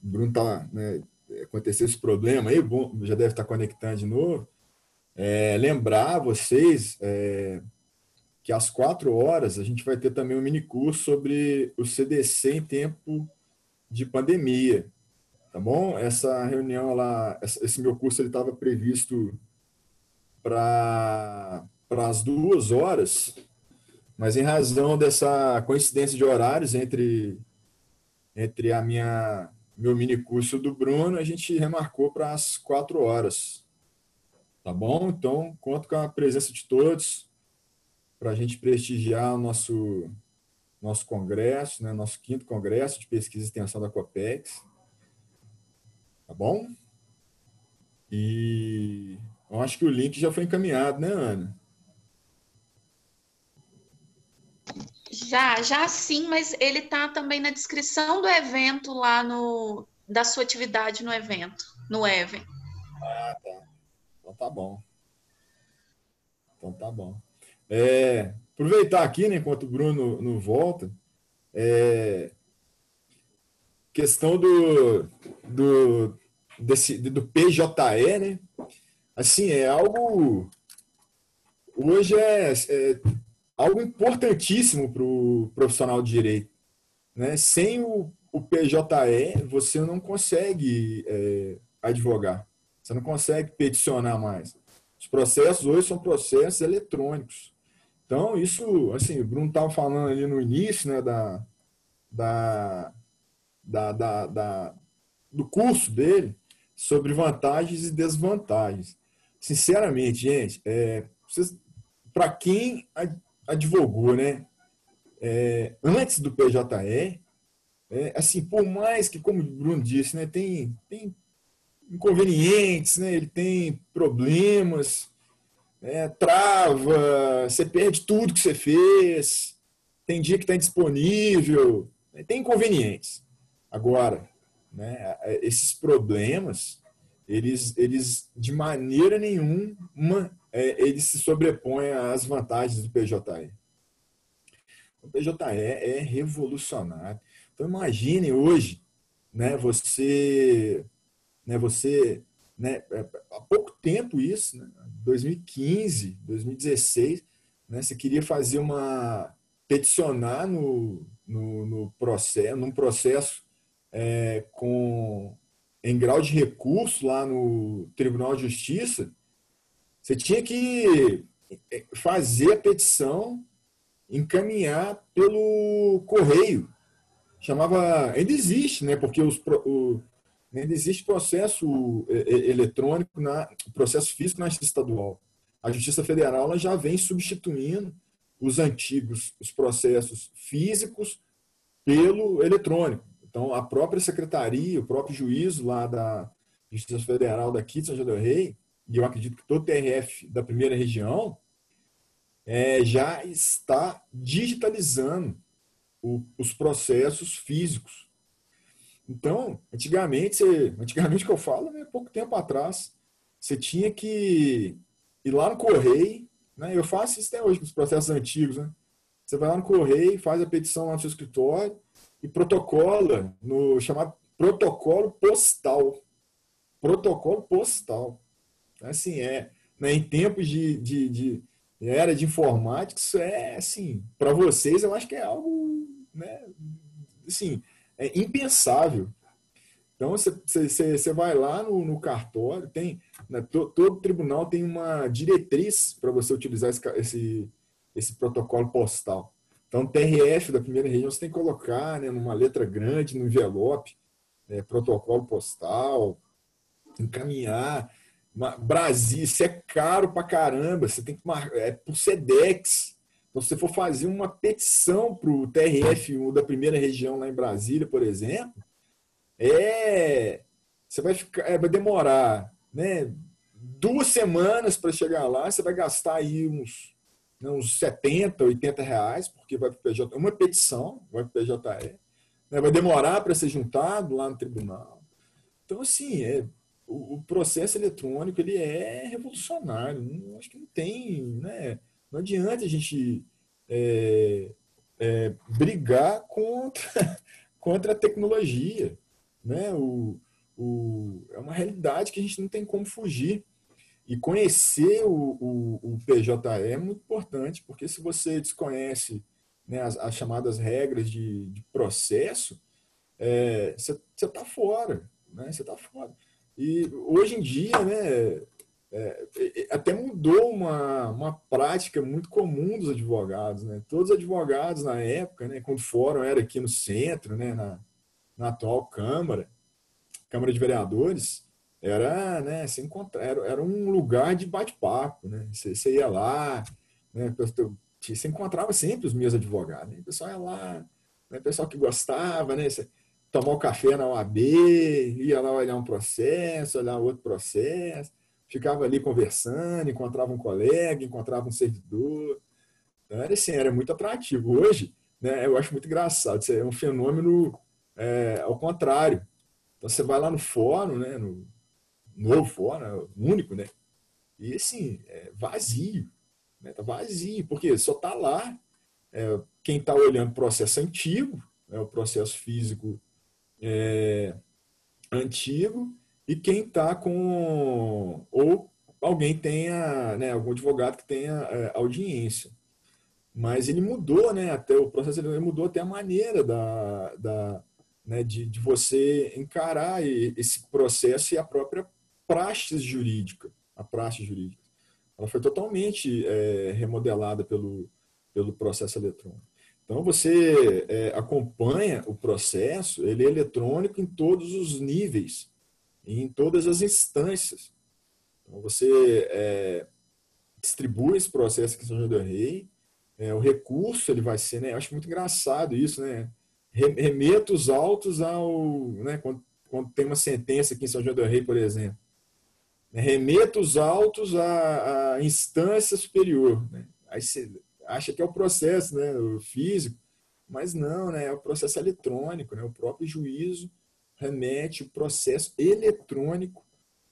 S2: o Bruno tá, né, aconteceu esse problema aí, já deve estar conectando de novo. Lembrar vocês que às 4 horas a gente vai ter também um mini curso sobre o CDC em tempo de pandemia, tá bom? Essa reunião lá, esse meu curso ele estava previsto para as 2 horas, mas em razão dessa coincidência de horários entre meu mini curso do Bruno, a gente remarcou para as 4 horas, tá bom? Então, conto com a presença de todos para a gente prestigiar o nosso congresso, né? Nosso 5º congresso de pesquisa e extensão da Copex, tá bom? E eu acho que o link já foi encaminhado, né, Ana?
S3: Já sim, mas ele está também na descrição do evento lá da sua atividade no evento, no Even.
S2: Ah, tá. Então tá bom. Aproveitar aqui, né, enquanto o Bruno não volta, questão do PJE, né? Assim, hoje é algo importantíssimo para o profissional de direito, né? Sem o PJE, você não consegue advogar, você não consegue peticionar mais. Os processos hoje são processos eletrônicos. Então, isso, assim, o Bruno estava falando ali no início, né, da, do curso dele sobre vantagens e desvantagens. Sinceramente, gente, para quem advogou, né, antes do PJE, assim, por mais que, como o Bruno disse, né, tem inconvenientes, né, ele tem problemas, trava, você perde tudo que você fez, tem dia que está indisponível, tem inconvenientes. Agora, né, esses problemas, eles de maneira nenhuma, eles se sobrepõem às vantagens do PJE. O PJE é revolucionário. Então, imagine hoje, né, você, há pouco tempo isso, né, 2015, 2016, né, você queria fazer peticionar no processo, num processo em grau de recurso lá no Tribunal de Justiça, você tinha que fazer a petição, encaminhar pelo correio. Chamava, ainda existe, né? Porque ainda existe processo eletrônico, processo físico na Justiça Estadual. A Justiça Federal ela já vem substituindo os antigos, os processos físicos pelo eletrônico. Então, a própria secretaria, o próprio juízo lá da Justiça Federal daqui de São João del Rei, e eu acredito que todo TRF da primeira região, já está digitalizando os processos físicos. Então, antigamente que eu falo, né, pouco tempo atrás, você tinha que ir lá no correio, né, eu faço isso até hoje com os processos antigos, né, você vai lá no correio, faz a petição lá no seu escritório e protocola no chamado protocolo postal. Protocolo postal. Assim, né, em tempos de era de informática, isso assim, para vocês, eu acho que é algo, né, assim, impensável. Então, você vai lá no cartório, né, todo tribunal tem uma diretriz para você utilizar esse protocolo postal. Então, TRF da primeira região, você tem que colocar, né, numa letra grande, no envelope, protocolo postal, encaminhar. Brasil, isso é caro pra caramba, você tem que marcar, por SEDEX. Então, se você for fazer uma petição para o TRF da primeira região lá em Brasília, por exemplo, você vai demorar, né, 2 semanas para chegar lá, você vai gastar aí uns 70, 80 reais, porque vai para o PJ, uma petição, vai para o PJE, né, vai demorar para ser juntado lá no tribunal. Então, assim, o processo eletrônico ele é revolucionário. Acho que não tem, né? Não adianta a gente brigar contra a tecnologia, né? É uma realidade que a gente não tem como fugir. E conhecer o PJE é muito importante, porque se você desconhece, né, as chamadas regras de processo, você está fora, né? Você está fora. E hoje em dia, né, até mudou uma prática muito comum dos advogados, né? Todos os advogados na época, né, quando o fórum era aqui no centro, né, na atual Câmara de Vereadores, né, era um lugar de bate-papo, né? Você ia lá, né, você encontrava sempre os meus advogados, né? O pessoal ia lá, né, o pessoal que gostava, né? Tomar um café na OAB, ia lá olhar um processo, olhar outro processo, ficava ali conversando, encontrava um colega, encontrava um servidor. Então, era muito atrativo. Hoje, né, eu acho muito engraçado, isso é um fenômeno ao contrário. Então, você vai lá no fórum, né, no novo fórum, único, né, e assim, vazio. Né, tá vazio, porque só está lá quem está olhando o processo antigo, né, o processo físico antigo, e quem está com. Ou alguém tenha, né, algum advogado que tenha audiência. Mas ele mudou, né, até o processo ele mudou até a maneira né, de você encarar esse processo e a própria praxe jurídica. A praxe jurídica. Ela foi totalmente remodelada pelo processo eletrônico. Então, você acompanha o processo, ele é eletrônico em todos os níveis, em todas as instâncias. Então, você distribui esse processo aqui em São João del Rei, o recurso ele vai ser, né? Eu acho muito engraçado isso, né? Remeta os autos ao... Né? Quando tem uma sentença aqui em São João del Rei, por exemplo. Remeta os autos à instância superior. Né? Aí você acha que é o processo, né? O físico, mas não, né? É o processo eletrônico. Né? O próprio juízo remete o processo eletrônico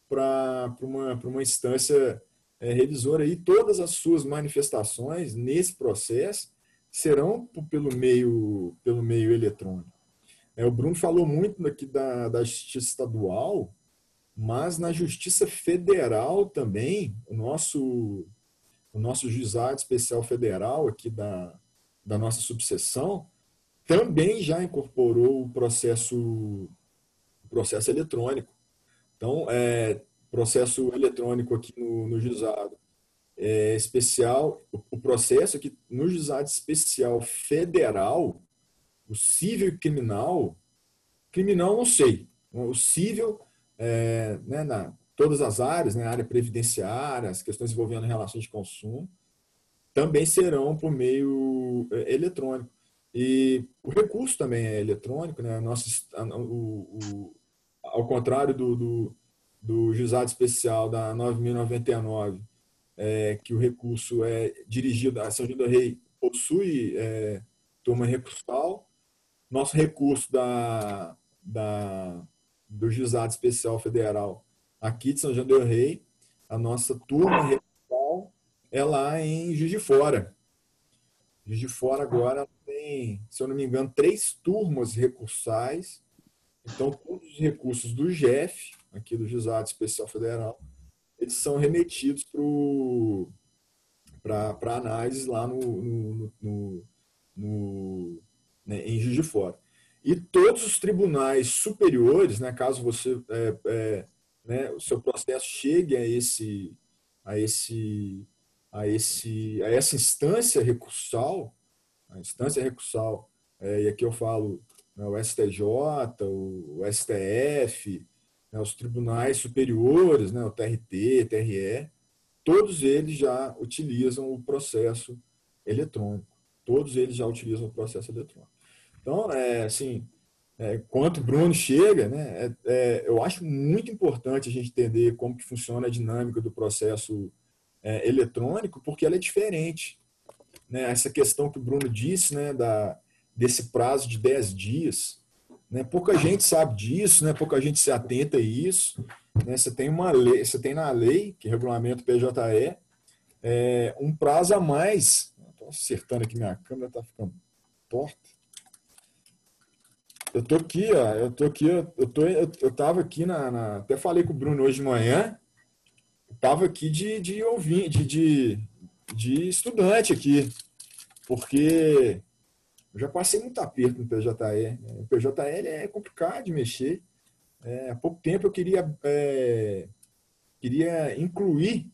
S2: para uma instância revisora. E todas as suas manifestações nesse processo serão pelo meio eletrônico. O Bruno falou muito aqui da justiça estadual, mas na Justiça Federal também, o nosso Juizado Especial Federal aqui da nossa subseção também já incorporou o processo eletrônico. Então, processo eletrônico aqui no Juizado Especial, o processo aqui no Juizado Especial Federal, o cível e criminal não sei, o cível todas as áreas, né, a área previdenciária, as questões envolvendo relações de consumo, também serão por meio eletrônico. E o recurso também é eletrônico, né? Ao contrário do Juizado Especial da 9.099, que o recurso é dirigido a São João del Rei, possui turma recursal. Nosso recurso do Juizado Especial Federal aqui de São João del Rei, a nossa turma recursal é lá em Juiz de Fora. Juiz de Fora agora tem, se eu não me engano, 3 turmas recursais. Então, todos os recursos do JEF, aqui do Juizado Especial Federal, eles são remetidos para análise lá em Juiz de Fora. E todos os tribunais superiores, né, caso você o seu processo chegue a essa instância recursal, e aqui eu falo o STJ, o STF, os tribunais superiores, o TRT, TRE, todos eles já utilizam o processo eletrônico. Então, quando o Bruno chega, né, eu acho muito importante a gente entender como que funciona a dinâmica do processo eletrônico, porque ela é diferente. Né? Essa questão que o Bruno disse, né, desse prazo de 10 dias, né? Pouca gente sabe disso, né? Pouca gente se atenta a isso. Né? Você tem uma lei, você tem na lei, que regulamenta o PJE, um prazo a mais. Estou acertando aqui, minha câmera está ficando torta. Eu estava aqui até falei com o Bruno hoje de manhã, eu estava aqui de ouvinte, de estudante aqui, porque eu já passei muito aperto no PJE. O PJE é complicado de mexer. Há pouco tempo eu queria incluir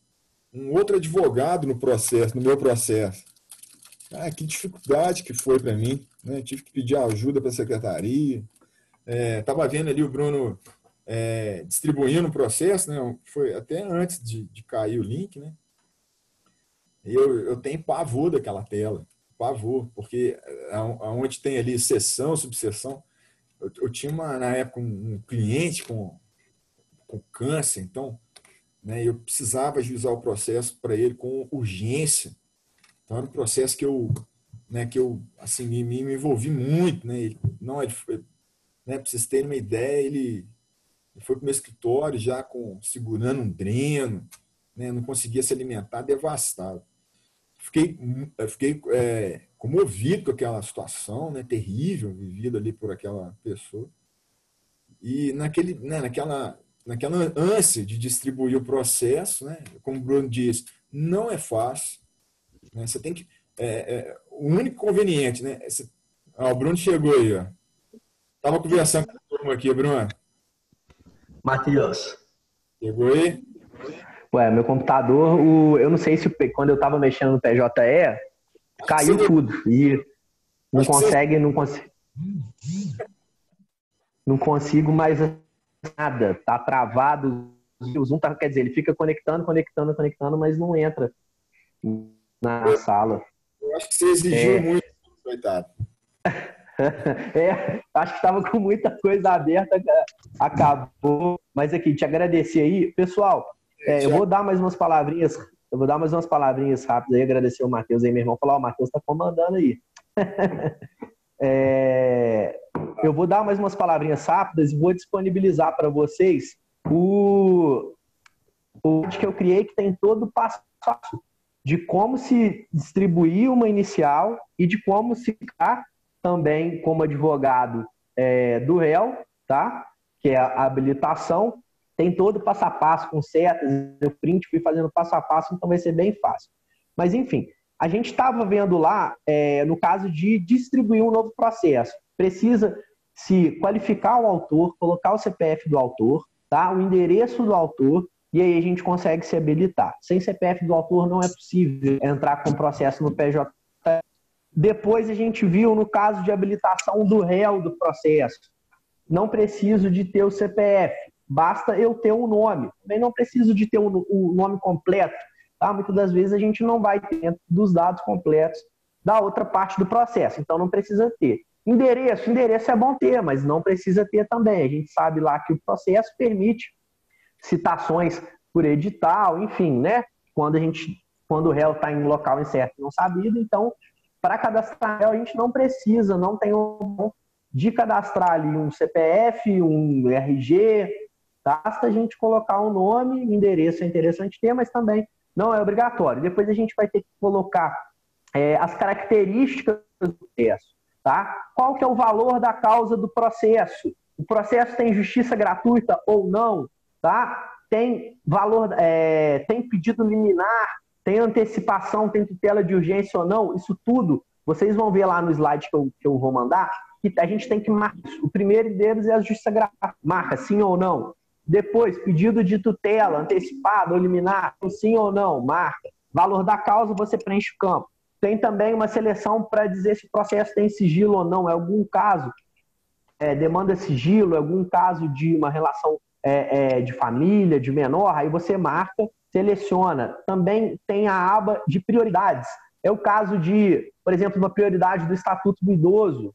S2: um outro advogado no meu processo. Que dificuldade que foi para mim. Né? Tive que pedir ajuda para a secretaria. Estava vendo ali o Bruno distribuindo o processo, né? Foi até antes de cair o link. Né? Eu tenho pavor daquela tela. Pavor, porque onde tem ali seção, subseção, eu tinha na época um cliente com câncer, então, né, eu precisava ajuizar o processo para ele com urgência. Então era um processo que eu assim, me envolvi muito, né? Ele foi, né, para vocês terem uma ideia, ele foi para o meu escritório já segurando um dreno, né, não conseguia se alimentar, devastado. Fiquei comovido com aquela situação, né, terrível, vivida ali por aquela pessoa. E naquela ânsia de distribuir o processo, né, como o Bruno disse, não é fácil. Né, você tem que... o único conveniente, né? O Bruno chegou aí, ó. Estava conversando com a turma aqui, Bruno.
S1: Matheus.
S2: Chegou aí?
S1: Meu computador, eu não sei se quando eu estava mexendo no PJE, caiu tudo. E não consigo mais nada. Tá travado. O Zoom quer dizer, ele fica conectando, mas não entra na sala.
S2: Eu acho que você exigiu muito, coitado.
S1: Acho que estava com muita coisa aberta, acabou. Mas aqui, te agradecer aí. Pessoal, eu vou dar mais umas palavrinhas. Rápidas aí, agradecer o Matheus aí, meu irmão. Falar, o Matheus está comandando aí. Eu vou dar mais umas palavrinhas rápidas e vou disponibilizar para vocês o que eu criei, que tem todo o passo a passo de como se distribuir uma inicial e de como se ficar também como advogado do réu, tá? Que é a habilitação. Tem todo o passo a passo com setas, eu fui fazendo passo a passo, então vai ser bem fácil. Mas, enfim, a gente estava vendo lá, no caso de distribuir um novo processo, precisa se qualificar o autor, colocar o CPF do autor, tá? O endereço do autor, e aí a gente consegue se habilitar. Sem CPF do autor não é possível entrar com processo no PJ. Depois a gente viu no caso de habilitação do réu do processo. Não preciso de ter o CPF, basta eu ter um nome. Também não preciso de ter o nome completo. Tá? Muitas das vezes a gente não vai ter dentro dos dados completos da outra parte do processo, então não precisa ter. Endereço é bom ter, mas não precisa ter também. A gente sabe lá que o processo permite citações por edital, enfim, né? Quando o réu está em local incerto e não sabido, então, para cadastrar réu, a gente não precisa, não tem de cadastrar ali um CPF, um RG, basta a gente colocar um nome, endereço é interessante ter, mas também não é obrigatório. Depois a gente vai ter que colocar as características do processo, tá? Qual que é o valor da causa do processo? O processo tem justiça gratuita ou não? Tá? Tem valor, tem pedido liminar, tem antecipação, tem tutela de urgência ou não? Isso tudo, vocês vão ver lá no slide que eu vou mandar, que a gente tem que marcar. O primeiro deles é a justiça gratuita. Marca sim ou não. Depois, pedido de tutela, antecipado ou liminar, sim ou não, marca. Valor da causa, você preenche o campo. Tem também uma seleção para dizer se o processo tem sigilo ou não. É algum caso, demanda sigilo, é algum caso de uma relação de família, de menor, aí você marca, seleciona. Também tem a aba de prioridades. É o caso de, por exemplo, uma prioridade do Estatuto do Idoso.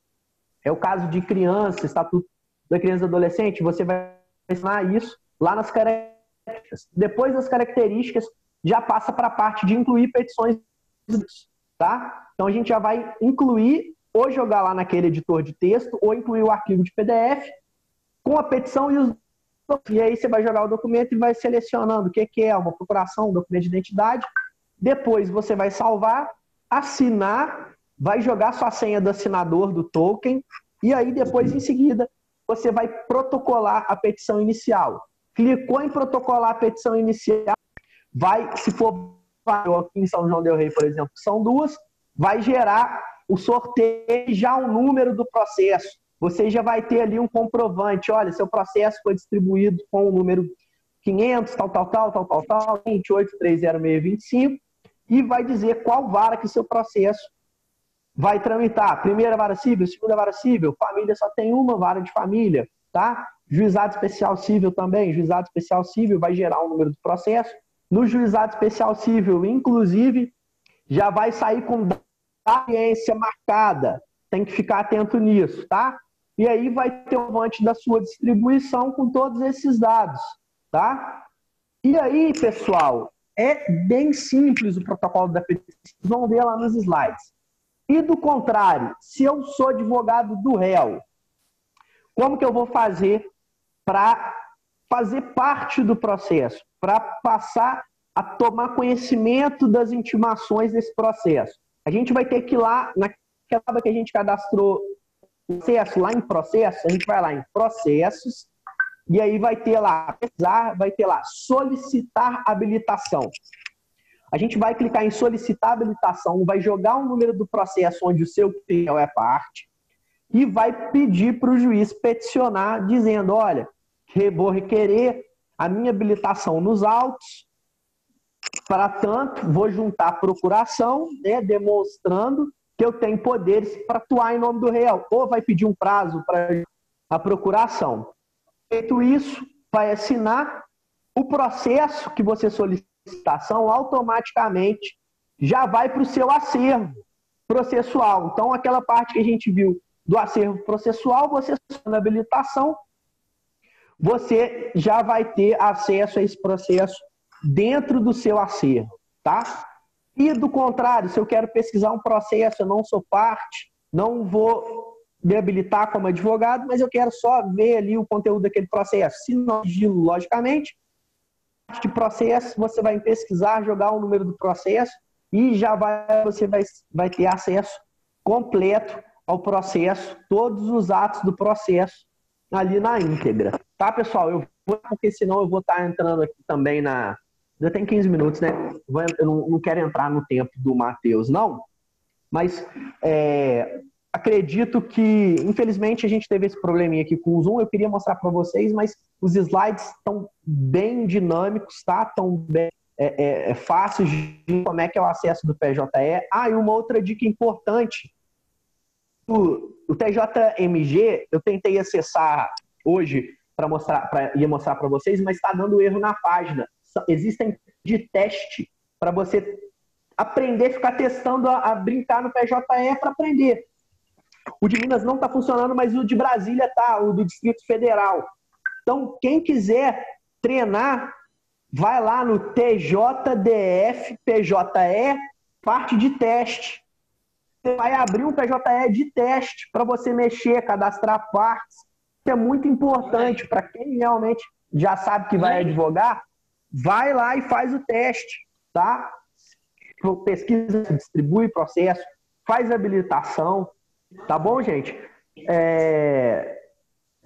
S1: É o caso de criança, Estatuto da Criança e do Adolescente. Você vai ensinar isso lá nas características. Depois das características, já passa para a parte de incluir petições. Tá? Então a gente já vai incluir, ou jogar lá naquele editor de texto, ou incluir o arquivo de PDF com a petição e aí você vai jogar o documento e vai selecionando o que é uma procuração, um documento de identidade. Depois você vai salvar, assinar, vai jogar sua senha do assinador do token e aí depois em seguida você vai protocolar a petição inicial. Clicou em protocolar a petição inicial, vai, se for aqui em São João del Rei, por exemplo, são duas, vai gerar o sorteio já o número do processo. Você já vai ter ali um comprovante, olha, seu processo foi distribuído com o número 500, tal, 2830625, e vai dizer qual vara que seu processo vai tramitar. Primeira vara civil, segunda vara civil, família só tem uma vara de família, tá? Juizado especial civil também, juizado especial civil vai gerar o número do processo. No juizado especial civil, inclusive, já vai sair com audiência marcada. Tem que ficar atento nisso, tá? E aí vai ter o comprovante da sua distribuição com todos esses dados, tá? E aí, pessoal, é bem simples o protocolo da petição. Vocês vão ver lá nos slides. E do contrário, se eu sou advogado do réu, como que eu vou fazer para fazer parte do processo? Para passar a tomar conhecimento das intimações desse processo. A gente vai ter que ir lá, naquela aba que a gente cadastrou processo, lá em processo, a gente vai lá em processos, e aí vai ter lá, solicitar habilitação. A gente vai clicar em solicitar habilitação, vai jogar o número do processo onde o seu réu é parte, e vai pedir para o juiz peticionar, dizendo, olha, vou requerer a minha habilitação nos autos, Para tanto, vou juntar a procuração, né, demonstrando que eu tenho poderes para atuar em nome do réu. Ou vai pedir um prazo para a procuração. Feito isso, vai assinar o processo que você solicitação, automaticamente já vai para o seu acervo processual. Então, aquela parte que a gente viu do acervo processual, você na habilitação, você já vai ter acesso a esse processo dentro do seu acervo, tá? E do contrário, se eu quero pesquisar um processo, eu não sou parte, não vou me habilitar como advogado, mas eu quero só ver ali o conteúdo daquele processo. Se não sigilo, logicamente, de processo, você vai pesquisar, jogar o número do processo e já você vai ter acesso completo ao processo, todos os atos do processo ali na íntegra. Tá, pessoal? Eu vou, porque senão eu vou estar entrando aqui também na... Já tem 15 minutos, né? Eu não quero entrar no tempo do Matheus, não. Mas acredito que, infelizmente, a gente teve esse probleminha aqui com o Zoom. Eu queria mostrar para vocês, mas os slides estão bem dinâmicos, tá? Estão bem fáceis de como é que é o acesso do PJE. Ah, e uma outra dica importante. O TJMG, eu tentei acessar hoje para mostrar para vocês, mas está dando erro na página. Existem de teste para você aprender, ficar testando a brincar no PJE para aprender. O de Minas não está funcionando, mas o de Brasília está, o do Distrito Federal. Então, quem quiser treinar, vai lá no TJDF, PJE, parte de teste. Você vai abrir um PJE de teste para você mexer, cadastrar partes. Isso é muito importante para quem realmente já sabe que vai advogar. Vai lá e faz o teste, tá? Pesquisa, distribui processo, faz habilitação, tá bom, gente?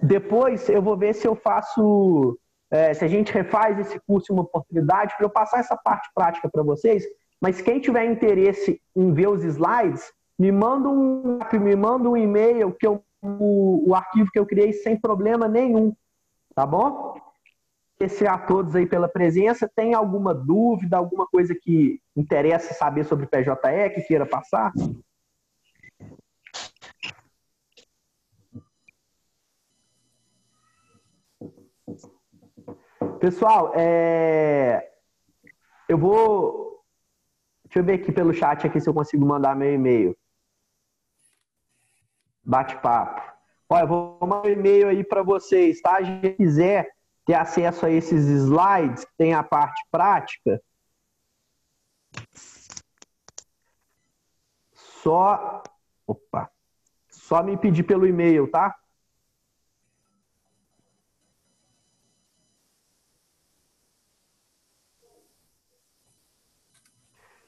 S1: Depois eu vou ver se eu faço, se a gente refaz esse curso em uma oportunidade para eu passar essa parte prática para vocês. Mas quem tiver interesse em ver os slides, me manda um e-mail que o arquivo que eu criei sem problema nenhum, tá bom? Agradecer a todos aí pela presença. Tem alguma dúvida, alguma coisa que interessa saber sobre PJE, que queira passar? Pessoal, eu vou... Deixa eu ver aqui pelo chat aqui se eu consigo mandar meu e-mail. Bate-papo. Olha, eu vou mandar um e-mail aí para vocês, tá? Se você quiser ter acesso a esses slides, que tem a parte prática, só me pedir pelo e-mail, tá?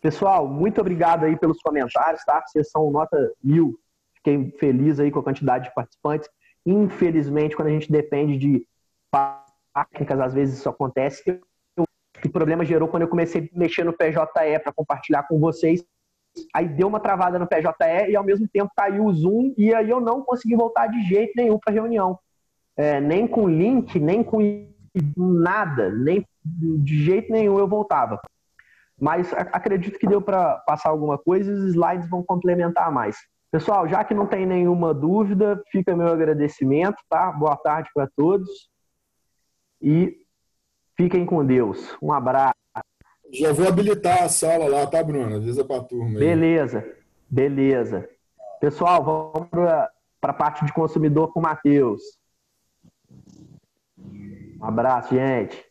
S1: Pessoal, muito obrigado aí pelos comentários, tá? Vocês são nota 1000. Fiquei feliz aí com a quantidade de participantes. Infelizmente, quando a gente depende de técnicas, às vezes isso acontece. O problema gerou quando eu comecei a mexer no PJE para compartilhar com vocês. Aí deu uma travada no PJE e ao mesmo tempo caiu o Zoom e aí eu não consegui voltar de jeito nenhum para a reunião. Nem com link, nem com nada, nem de jeito nenhum eu voltava. Mas acredito que deu para passar alguma coisa e os slides vão complementar mais. Pessoal, já que não tem nenhuma dúvida, fica meu agradecimento, tá? Boa tarde para todos e fiquem com Deus. Um abraço.
S2: Já vou habilitar a sala lá, tá, Bruno? Avisa para a turma aí.
S1: Beleza. Pessoal, vamos para a parte de consumidor com o Matheus. Um abraço, gente.